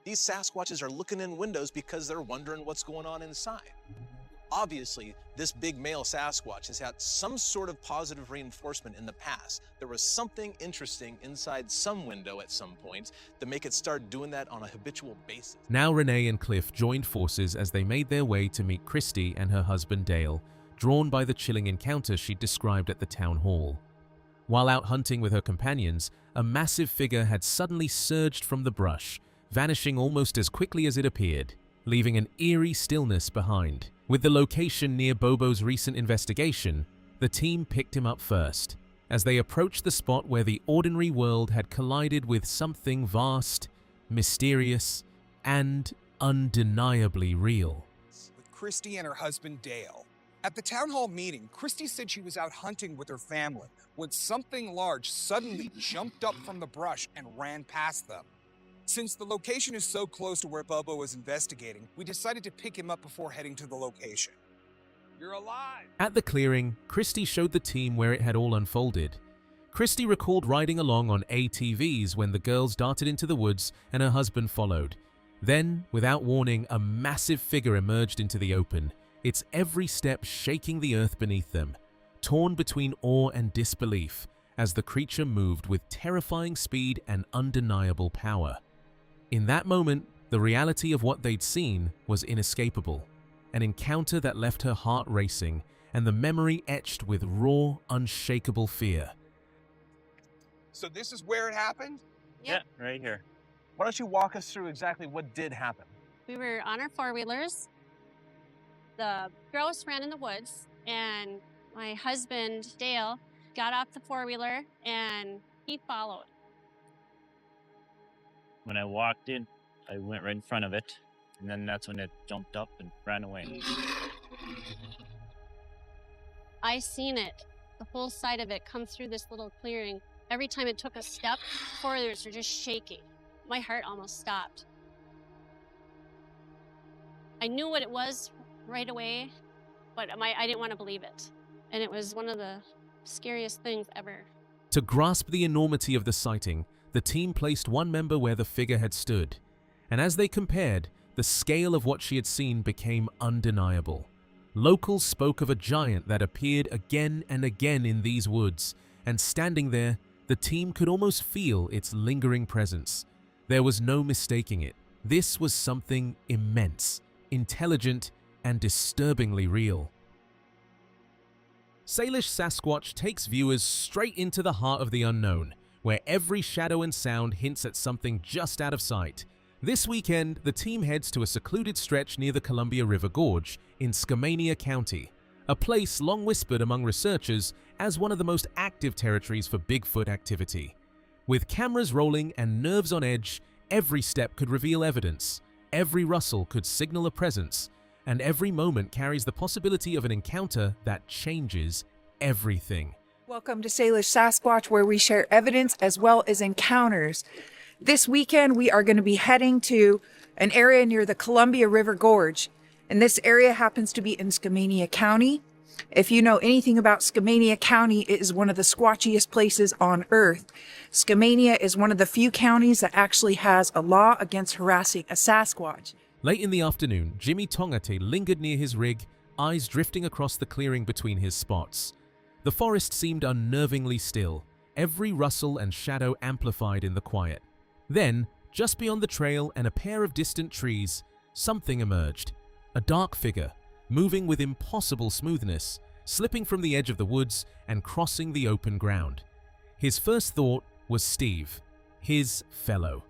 [SPEAKER 3] These Sasquatches are looking in windows because they're wondering what's going on inside. Obviously, this big male Sasquatch has had some sort of positive reinforcement in the past. There was something interesting inside some window at some point to make it start doing that on a habitual basis.
[SPEAKER 5] Now Renee and Cliff joined forces as they made their way to meet Christy and her husband Dale, drawn by the chilling encounter she described at the town hall. While out hunting with her companions, a massive figure had suddenly surged from the brush, vanishing almost as quickly as it appeared, leaving an eerie stillness behind. With the location near Bobo's recent investigation, the team picked him up first, as they approached the spot where the ordinary world had collided with something vast, mysterious, and undeniably real.
[SPEAKER 3] The
[SPEAKER 4] Christy and her husband Dale. At the town hall meeting, Christy said she was out hunting with her family when something large suddenly jumped up from the brush and ran past them. Since the location is so close to where Bubba was investigating, we decided to pick him up before heading to the location. You're alive!
[SPEAKER 5] At the clearing, Christy showed the team where it had all unfolded. Christy recalled riding along on ATVs when the girls darted into the woods and her husband followed. Then, without warning, a massive figure emerged into the open, its every step shaking the earth beneath them, torn between awe and disbelief as the creature moved with terrifying speed and undeniable power. In that moment, the reality of what they'd seen was inescapable, an encounter that left her heart racing and the memory etched with raw, unshakable fear.
[SPEAKER 4] So this is where it happened?
[SPEAKER 3] Yeah, right here. Why don't you walk us through exactly what did happen?
[SPEAKER 17] We were on our four-wheelers. The girls ran in the woods, and my husband, Dale, got off the four-wheeler, and he followed.
[SPEAKER 18] When I walked in, I went right in front of it, and then that's when it jumped up and ran away.
[SPEAKER 17] I seen it, the whole side of it, come through this little clearing. Every time it took a step, four-wheelers were just shaking. My heart almost stopped. I knew what it was right away, but I didn't want to believe it. And it was one of the scariest things ever.
[SPEAKER 5] To grasp the enormity of the sighting, the team placed one member where the figure had stood. And as they compared, the scale of what she had seen became undeniable. Locals spoke of a giant that appeared again and again in these woods, and standing there, the team could almost feel its lingering presence. There was no mistaking it. This was something immense, intelligent, and disturbingly real. Salish Sasquatch takes viewers straight into the heart of the unknown, where every shadow and sound hints at something just out of sight. This weekend, the team heads to a secluded stretch near the Columbia River Gorge in Skamania County, a place long whispered among researchers as one of the most active territories for Bigfoot activity. With cameras rolling and nerves on edge, every step could reveal evidence, every rustle could signal a presence, and every moment carries the possibility of an encounter that changes everything.
[SPEAKER 19] Welcome to Salish Sasquatch, where we share evidence as well as encounters. This weekend, we are going to be heading to an area near the Columbia River Gorge, and this area happens to be in Skamania County. If you know anything about Skamania County, it is one of the squatchiest places on earth. Skamania is one of the few counties that actually has a law against harassing a Sasquatch.
[SPEAKER 5] Late in the afternoon, Jimmy Tongate lingered near his rig, eyes drifting across the clearing between his spots. The forest seemed unnervingly still, every rustle and shadow amplified in the quiet. Then, just beyond the trail and a pair of distant trees, something emerged. A dark figure, moving with impossible smoothness, slipping from the edge of the woods and crossing the open ground. His first thought was Steve, his fellow.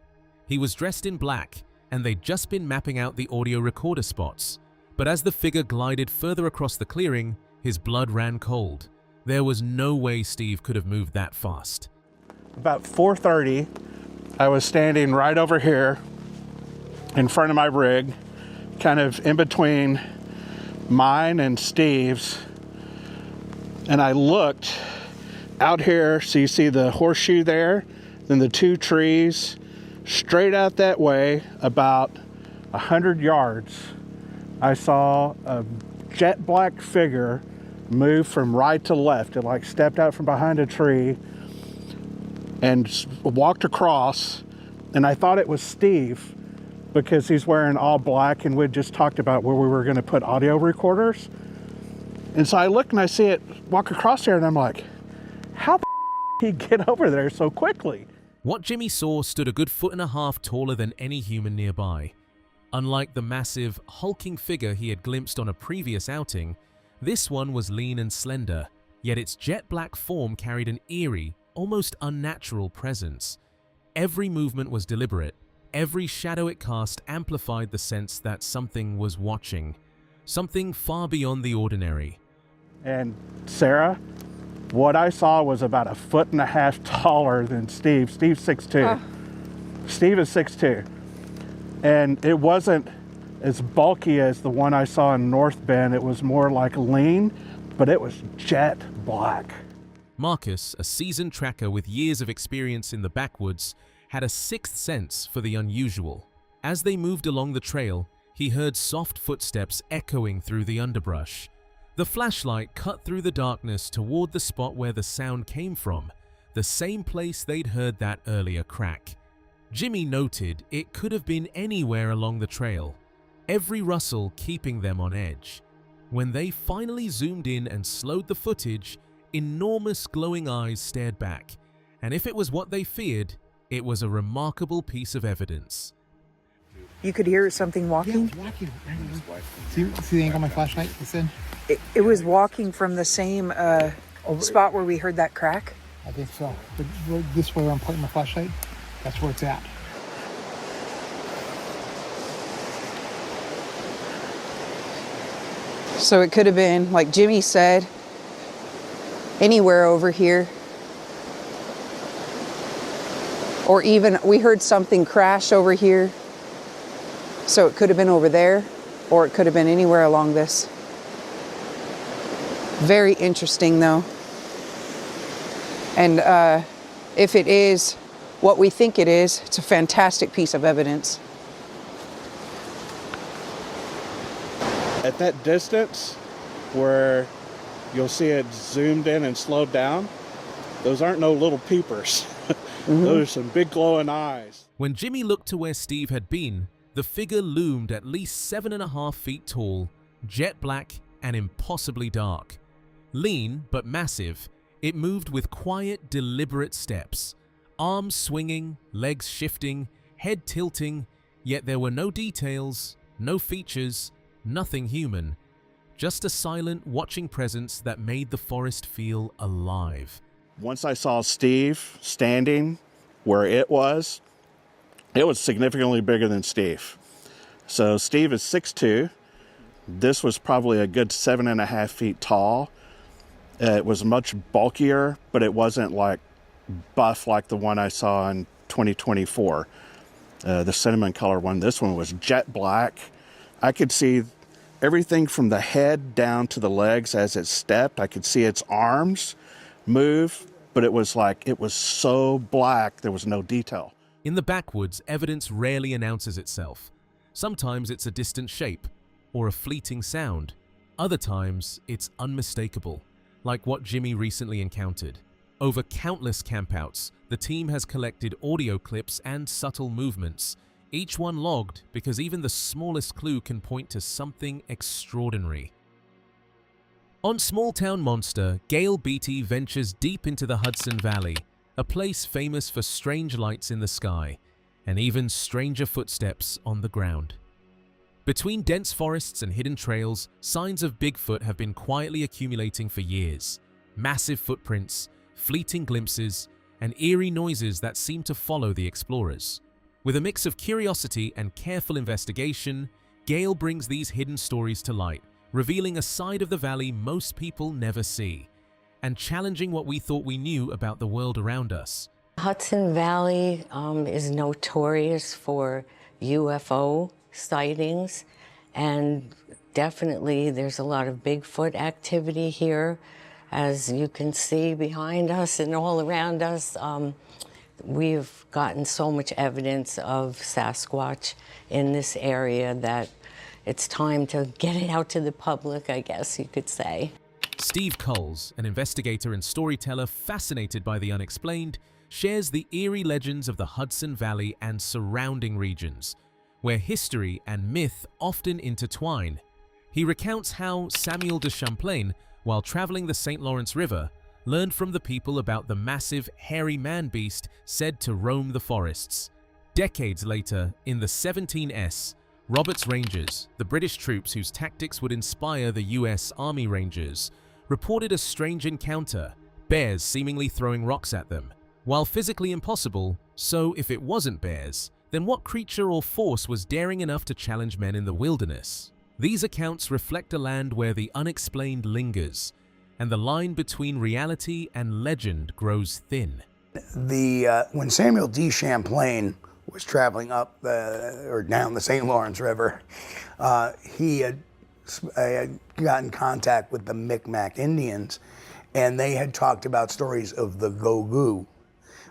[SPEAKER 5] He was dressed in black, and they'd just been mapping out the audio recorder spots. But as the figure glided further across the clearing, his blood ran cold. There was no way Steve could have moved that fast.
[SPEAKER 20] About 4:30, I was standing right over here in front of my rig, kind of in between mine and Steve's, and I looked out here, so you see the horseshoe there, then the two trees, straight out that way, about 100 yards, I saw a jet black figure move from right to left. It like stepped out from behind a tree and walked across, and I thought it was Steve because he's wearing all black, and we'd just talked about where we were going to put audio recorders. And so I look and I see it walk across there, and I'm like, how the did he get over there so quickly?
[SPEAKER 5] What Jimmy saw stood a good 1.5 feet taller than any human nearby. Unlike the massive, hulking figure he had glimpsed on a previous outing, this one was lean and slender, yet its jet black form carried an eerie, almost unnatural presence. Every movement was deliberate. Every shadow it cast amplified the sense that something was watching, something far beyond the ordinary.
[SPEAKER 20] And Sarah, what I saw was about 1.5 feet taller than Steve. Steve's 6'2". Steve is 6'2". And it wasn't as bulky as the one I saw in North Bend. It was more like lean, but it was jet black.
[SPEAKER 5] Marcus, a seasoned tracker with years of experience in the backwoods, had a sixth sense for the unusual. As they moved along the trail, he heard soft footsteps echoing through the underbrush. The flashlight cut through the darkness toward the spot where the sound came from, the same place they'd heard that earlier crack. Jimmy noted it could have been anywhere along the trail, every rustle keeping them on edge. When they finally zoomed in and slowed the footage, enormous glowing eyes stared back, and if it was what they feared, it was a remarkable piece of evidence.
[SPEAKER 19] You could hear something walking?
[SPEAKER 21] Yeah, it was walking. See the angle of my flashlight, you said?
[SPEAKER 19] It was walking from the same spot where we heard that crack?
[SPEAKER 21] I think so. But this way where I'm pointing my flashlight, that's where it's at.
[SPEAKER 19] So it could have been, like Jimmy said, anywhere over here. Or even, we heard something crash over here. So it could have been over there, or it could have been anywhere along this. Very interesting though. And if it is what we think it is, it's a fantastic piece of evidence.
[SPEAKER 20] At that distance where you'll see it zoomed in and slowed down, those aren't no little peepers. Those are some big glowing eyes.
[SPEAKER 5] When Jimmy looked to where Steve had been, the figure loomed at least 7.5 feet tall, jet black, and impossibly dark. Lean but massive, it moved with quiet, deliberate steps, arms swinging, legs shifting, head tilting, yet there were no details, no features, nothing human, just a silent, watching presence that made the forest feel alive.
[SPEAKER 20] Once I saw Steve standing where it was significantly bigger than Steve. So Steve is 6'2". This was probably a good 7.5 feet tall. It was much bulkier, but it wasn't like buff like the one I saw in 2024. The cinnamon color one. This one was jet black. I could see everything from the head down to the legs as it stepped. I could see its arms move, but it was so black there was no detail.
[SPEAKER 5] In the backwoods, evidence rarely announces itself. Sometimes it's a distant shape or a fleeting sound. Other times, it's unmistakable, like what Jimmy recently encountered. Over countless campouts, the team has collected audio clips and subtle movements, each one logged because even the smallest clue can point to something extraordinary. On Small Town Monster, Gail Beatty ventures deep into the Hudson Valley, a place famous for strange lights in the sky and even stranger footsteps on the ground. Between dense forests and hidden trails, signs of Bigfoot have been quietly accumulating for years. Massive footprints, fleeting glimpses, and eerie noises that seem to follow the explorers. With a mix of curiosity and careful investigation, Gail brings these hidden stories to light, revealing a side of the valley most people never see, and challenging what we thought we knew about the world around us.
[SPEAKER 22] Hudson Valley is notorious for UFO sightings, and definitely there's a lot of Bigfoot activity here. As you can see behind us and all around us, we've gotten so much evidence of Sasquatch in this area that it's time to get it out to the public, I guess you could say.
[SPEAKER 5] Steve Coles, an investigator and storyteller fascinated by the unexplained, shares the eerie legends of the Hudson Valley and surrounding regions, where history and myth often intertwine. He recounts how Samuel de Champlain, while traveling the St. Lawrence River, learned from the people about the massive, hairy man-beast said to roam the forests. Decades later, in the 17S, Roberts Rangers, the British troops whose tactics would inspire the US Army Rangers, reported a strange encounter, bears seemingly throwing rocks at them. While physically impossible, so if it wasn't bears, then what creature or force was daring enough to challenge men in the wilderness? These accounts reflect a land where the unexplained lingers, and the line between reality and legend grows thin.
[SPEAKER 23] When Samuel D. Champlain
[SPEAKER 6] was traveling up or down the St. Lawrence River, he had got in contact with the Micmac Indians, and they had talked about stories of the Gogu,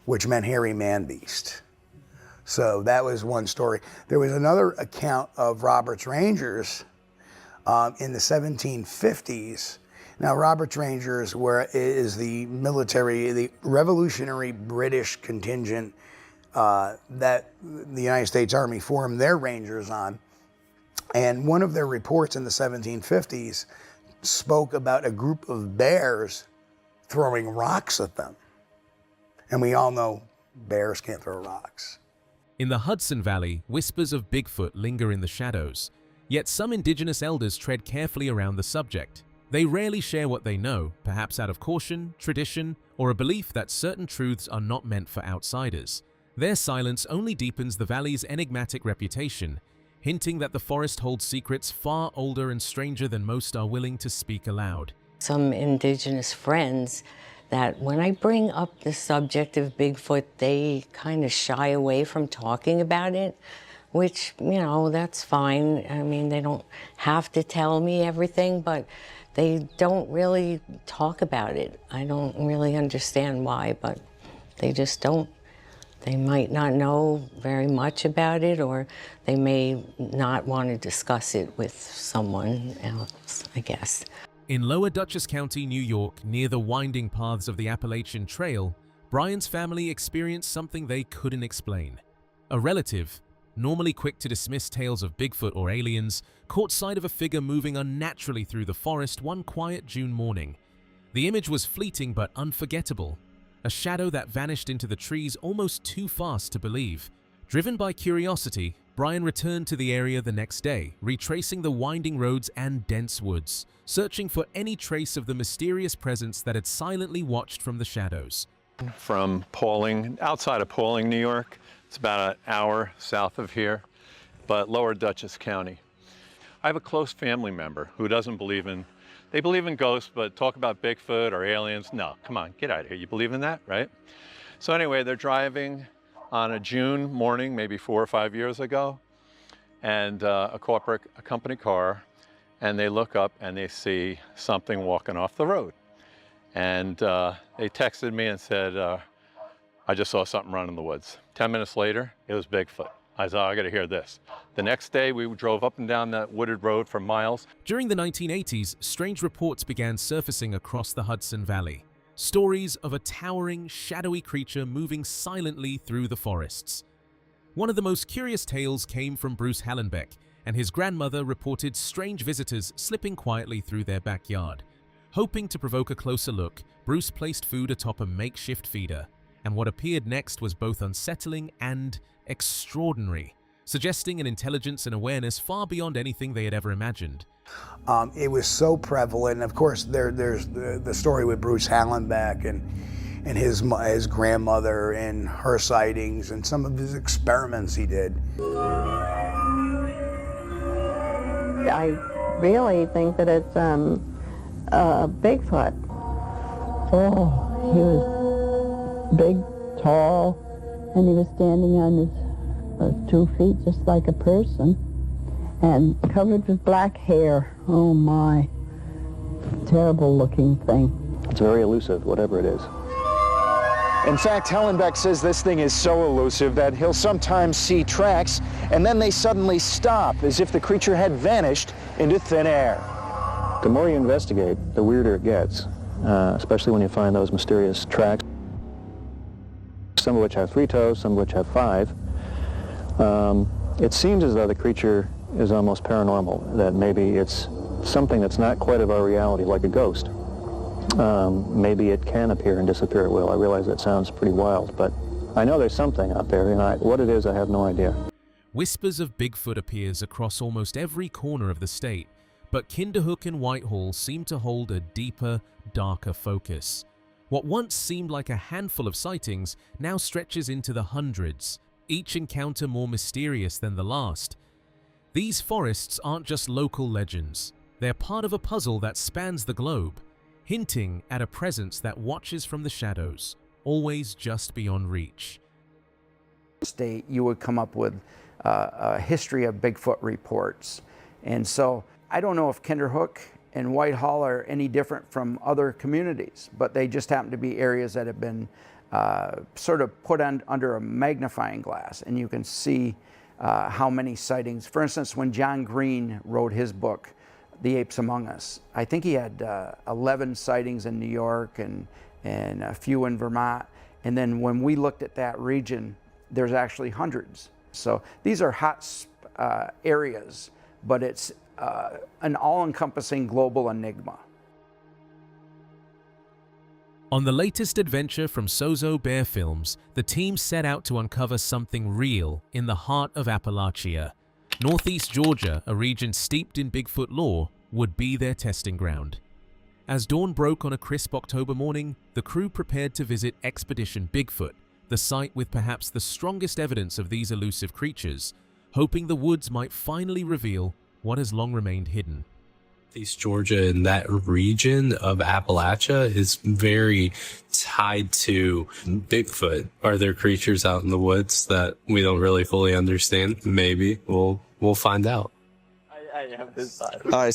[SPEAKER 6] which meant hairy man beast. So that was one story. There was another account of Robert's Rangers in the 1750s. Now, Robert's Rangers is the military, the Revolutionary British contingent that the United States Army formed their Rangers on. And one of their reports in the 1750s spoke about a group of bears throwing rocks at them. And we all know bears can't throw rocks.
[SPEAKER 5] In the Hudson Valley, whispers of Bigfoot linger in the shadows, yet some indigenous elders tread carefully around the subject. They rarely share what they know, perhaps out of caution, tradition, or a belief that certain truths are not meant for outsiders. Their silence only deepens the valley's enigmatic reputation, hinting that the forest holds secrets far older and stranger than most are willing to speak aloud.
[SPEAKER 22] Some indigenous friends that when I bring up the subject of Bigfoot, they kind of shy away from talking about it, which, you know, that's fine. I mean, they don't have to tell me everything, but they don't really talk about it. I don't really understand why, but they just don't. They might not know very much about it, or they may not want to discuss it with someone else, I guess.
[SPEAKER 5] In Lower Dutchess County, New York, near the winding paths of the Appalachian Trail, Brian's family experienced something they couldn't explain. A relative, normally quick to dismiss tales of Bigfoot or aliens, caught sight of a figure moving unnaturally through the forest one quiet June morning. The image was fleeting but unforgettable, a shadow that vanished into the trees almost too fast to believe. Driven by curiosity, Brian returned to the area the next day, retracing the winding roads and dense woods, searching for any trace of the mysterious presence that had silently watched from the shadows.
[SPEAKER 8] From Pauling, outside of Pauling, New York. It's about an hour south of here, but Lower Dutchess County. I have a close family member who doesn't believe in, they believe in ghosts, but talk about Bigfoot or aliens, no, come on, get out of here. You believe in that, right? So anyway, they're driving on a June morning, maybe 4 or 5 years ago, and a company car, and they look up and they see something walking off the road. And they texted me and said, I just saw something run in the woods. 10 minutes later, it was Bigfoot. I said, I gotta hear this. The next day, we drove up and down that wooded road for miles.
[SPEAKER 5] During the 1980s, strange reports began surfacing across the Hudson Valley. Stories of a towering, shadowy creature moving silently through the forests. One of the most curious tales came from Bruce Hallenbeck, and his grandmother reported strange visitors slipping quietly through their backyard. Hoping to provoke a closer look, Bruce placed food atop a makeshift feeder, and what appeared next was both unsettling and extraordinary, suggesting an intelligence and awareness far beyond anything they had ever imagined.
[SPEAKER 6] It was so prevalent. Of course, there's the story with Bruce Hallenbeck and his grandmother and her sightings and some of his experiments he did.
[SPEAKER 23] I really think that it's Bigfoot. Oh, he was big, tall, and he was standing on his 2 feet just like a person, and covered with black hair. Oh my, terrible looking thing.
[SPEAKER 24] It's very elusive, whatever it is.
[SPEAKER 25] In fact, Hallenbeck says this thing is so elusive that he'll sometimes see tracks and then they suddenly stop, as if the creature had vanished into thin air.
[SPEAKER 24] The more you investigate, the weirder it gets, especially when you find those mysterious tracks, some of which have 3 toes, some of which have 5. It seems as though the creature is almost paranormal, that maybe it's something that's not quite of our reality, like a ghost. Maybe it can appear and disappear at will. I realize that sounds pretty wild, but I know there's something out there, and what it is, I have no idea.
[SPEAKER 5] Whispers of Bigfoot appears across almost every corner of the state, but Kinderhook and Whitehall seem to hold a deeper, darker focus. What once seemed like a handful of sightings now stretches into the hundreds, each encounter more mysterious than the last. These forests aren't just local legends. They're part of a puzzle that spans the globe, hinting at a presence that watches from the shadows, always just beyond reach.
[SPEAKER 1] state, you would come up with a history of Bigfoot reports. And so I don't know if Kinderhook and Whitehall are any different from other communities, but they just happen to be areas that have been sort of put under a magnifying glass, and you can see how many sightings. For instance, when John Green wrote his book, The Apes Among Us, I think he had 11 sightings in New York and a few in Vermont. And then when we looked at that region, there's actually hundreds. So these are hot areas, but it's an all-encompassing global enigma.
[SPEAKER 5] On the latest adventure from Sozo Bear Films, the team set out to uncover something real in the heart of Appalachia. Northeast Georgia, a region steeped in Bigfoot lore, would be their testing ground. As dawn broke on a crisp October morning, the crew prepared to visit Expedition Bigfoot, the site with perhaps the strongest evidence of these elusive creatures, hoping the woods might finally reveal what has long remained hidden.
[SPEAKER 7] Northeast Georgia and that region of Appalachia is very tied to Bigfoot. Are there creatures out in the woods that we don't really fully understand? Maybe. We'll find out.
[SPEAKER 9] It's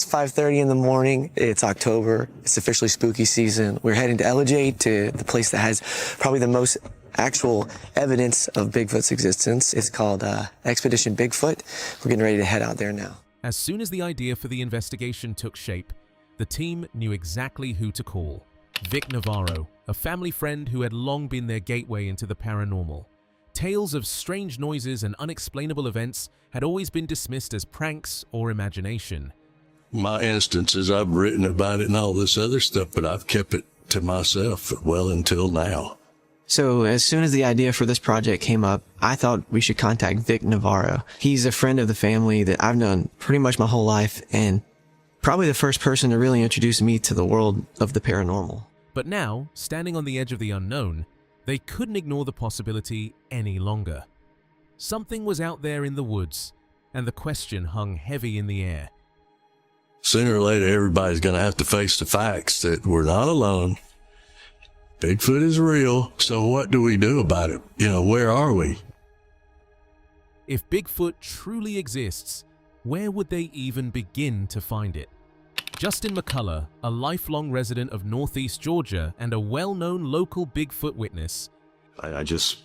[SPEAKER 9] 5:30 in the morning. It's October. It's officially spooky season. We're heading to Ellijay, to the place that has probably the most actual evidence of Bigfoot's existence. It's called Expedition Bigfoot. We're getting ready to head out there now.
[SPEAKER 5] As soon as the idea for the investigation took shape, the team knew exactly who to call. Vic Navarro, a family friend who had long been their gateway into the paranormal. Tales of strange noises and unexplainable events had always been dismissed as pranks or imagination.
[SPEAKER 10] My instances, I've written about it and all this other stuff, but I've kept it to myself well until now.
[SPEAKER 9] So as soon as the idea for this project came up, I thought we should contact Vic Navarro. He's a friend of the family that I've known pretty much my whole life, and probably the first person to really introduce me to the world of the paranormal.
[SPEAKER 5] But now, standing on the edge of the unknown, they couldn't ignore the possibility any longer. Something was out there in the woods, and the question hung heavy in the air.
[SPEAKER 10] Sooner or later, everybody's going to have to face the facts that we're not alone. Bigfoot is real, so what do we do about it? Where are we?
[SPEAKER 5] If Bigfoot truly exists, where would they even begin to find it? Justin McCullough, a lifelong resident of Northeast Georgia and a well-known local Bigfoot witness.
[SPEAKER 11] I just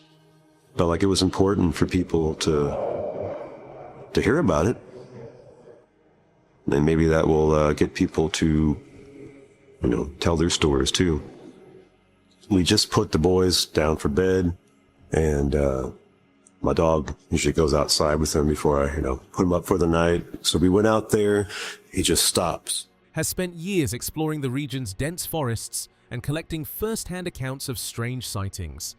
[SPEAKER 11] felt like it was important for people to hear about it. And maybe that will get people to, tell their stories too. We just put the boys down for bed, and my dog usually goes outside with them before I, put him up for the night. So we went out there. He just stops.
[SPEAKER 5] Has spent years exploring the region's dense forests and collecting first-hand accounts of strange sightings.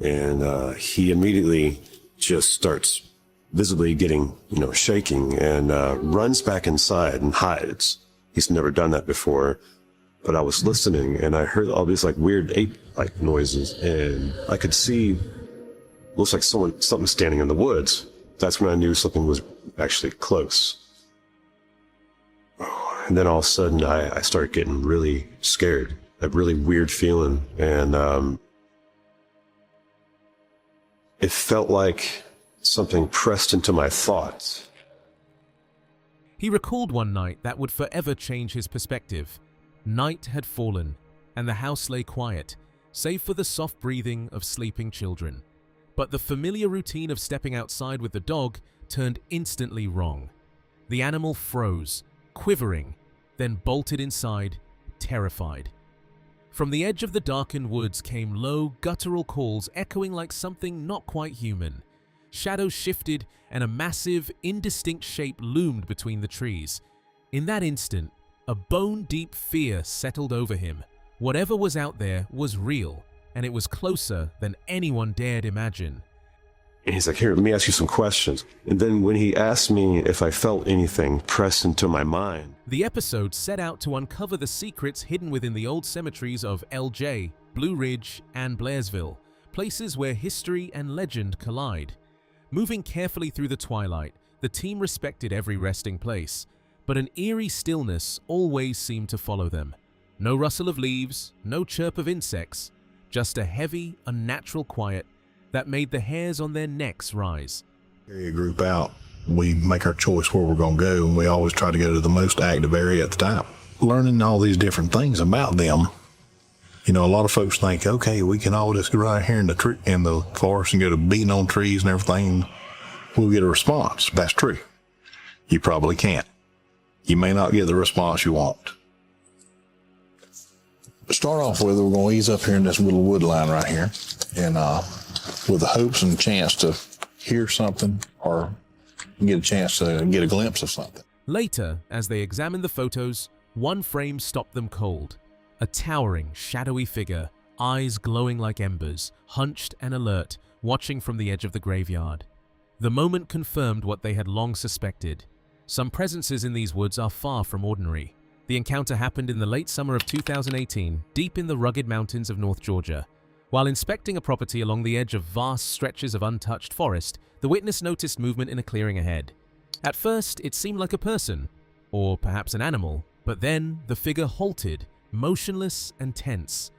[SPEAKER 11] And he immediately just starts visibly getting, shaking, and runs back inside and hides. He's never done that before. But I was listening, and I heard all these weird ape-like noises, and I could see, looks like something standing in the woods. That's when I knew something was actually close. And then all of a sudden, I started getting really scared, a really weird feeling, and it felt like something pressed into my thoughts.
[SPEAKER 5] He recalled one night that would forever change his perspective. Night had fallen, and the house lay quiet, save for the soft breathing of sleeping children. But the familiar routine of stepping outside with the dog turned instantly wrong. The animal froze, quivering, then bolted inside, terrified. From the edge of the darkened woods came low, guttural calls echoing like something not quite human. Shadows shifted, and a massive, indistinct shape loomed between the trees. In that instant, a bone-deep fear settled over him. Whatever was out there was real, and it was closer than anyone dared imagine.
[SPEAKER 11] And he's like, here, let me ask you some questions. And then when he asked me if I felt anything press into my mind.
[SPEAKER 5] The episode set out to uncover the secrets hidden within the old cemeteries of LJ, Blue Ridge, and Blairsville, places where history and legend collide. Moving carefully through the twilight, the team respected every resting place. But an eerie stillness always seemed to follow them. No rustle of leaves, no chirp of insects, just a heavy, unnatural quiet that made the hairs on their necks rise.
[SPEAKER 2] Area group out, we make our choice where we're going to go, and we always try to go to the most active area at the time. Learning all these different things about them, you know, a lot of folks think, okay, we can all just go right here in the forest and go to beating on trees and everything, we'll get a response. That's true. You probably can't. You may not get the response you want. Start off with, we're going to ease up here in this little wood line right here, and with the hopes and chance to hear something or get a chance to get a glimpse of something.
[SPEAKER 5] Later, as they examined the photos, one frame stopped them cold. A towering, shadowy figure, eyes glowing like embers, hunched and alert, watching from the edge of the graveyard. The moment confirmed what they had long suspected. Some presences in these woods are far from ordinary. The encounter happened in the late summer of 2018, deep in the rugged mountains of North Georgia. While inspecting a property along the edge of vast stretches of untouched forest, the witness noticed movement in a clearing ahead. At first, it seemed like a person, or perhaps an animal, but then the figure halted, motionless and tense.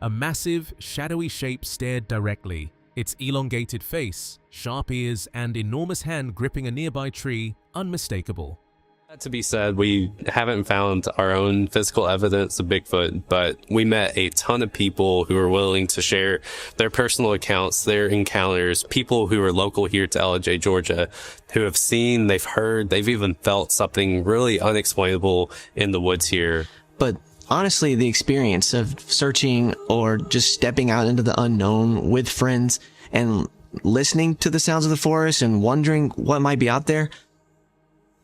[SPEAKER 5] A massive, shadowy shape stared directly, its elongated face, sharp ears, and enormous hand gripping a nearby tree unmistakable.
[SPEAKER 7] That to be said, we haven't found our own physical evidence of Bigfoot, but we met a ton of people who were willing to share their personal accounts, their encounters, people who are local here to LJ, Georgia, who have seen, they've heard, they've even felt something really unexplainable in the woods here.
[SPEAKER 9] But honestly, the experience of searching or just stepping out into the unknown with friends and listening to the sounds of the forest and wondering what might be out there,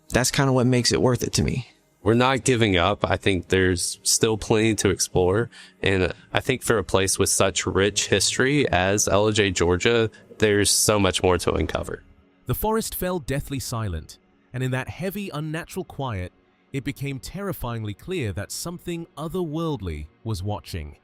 [SPEAKER 9] that's kind of what makes it worth it to me.
[SPEAKER 7] We're not giving up. I think there's still plenty to explore. And I think for a place with such rich history as LJ, Georgia, there's so much more to uncover.
[SPEAKER 5] The forest fell deathly silent, and in that heavy, unnatural quiet, it became terrifyingly clear that something otherworldly was watching.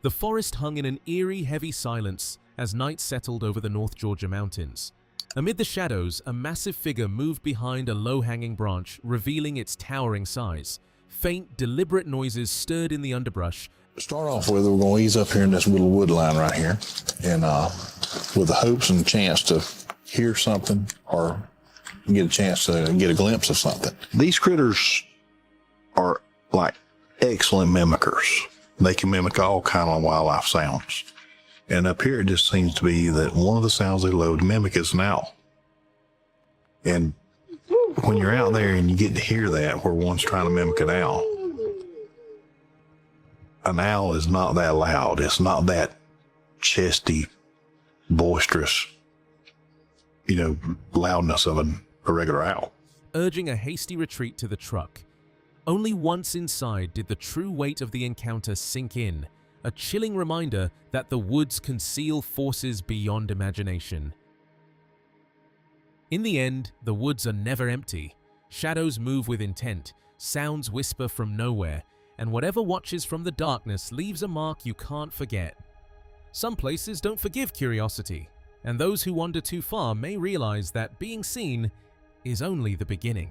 [SPEAKER 5] The forest hung in an eerie, heavy silence as night settled over the North Georgia mountains. Amid the shadows, a massive figure moved behind a low-hanging branch, revealing its towering size. Faint, deliberate noises stirred in the underbrush.
[SPEAKER 2] Start off with, we're going to ease up here in this little wood line right here, and with the hopes and chance to hear something or get a chance to get a glimpse of something. These critters are like excellent mimickers. They can mimic all kind of wildlife sounds. And up here, it just seems to be that one of the sounds they love to mimic is an owl. And when you're out there and you get to hear that, where one's trying to mimic an owl is not that loud. It's not that chesty, boisterous, loudness of a regular owl.
[SPEAKER 5] Urging a hasty retreat to the truck. Only once inside did the true weight of the encounter sink in. A chilling reminder that the woods conceal forces beyond imagination. In the end, the woods are never empty. Shadows move with intent, sounds whisper from nowhere, and whatever watches from the darkness leaves a mark you can't forget. Some places don't forgive curiosity, and those who wander too far may realize that being seen is only the beginning.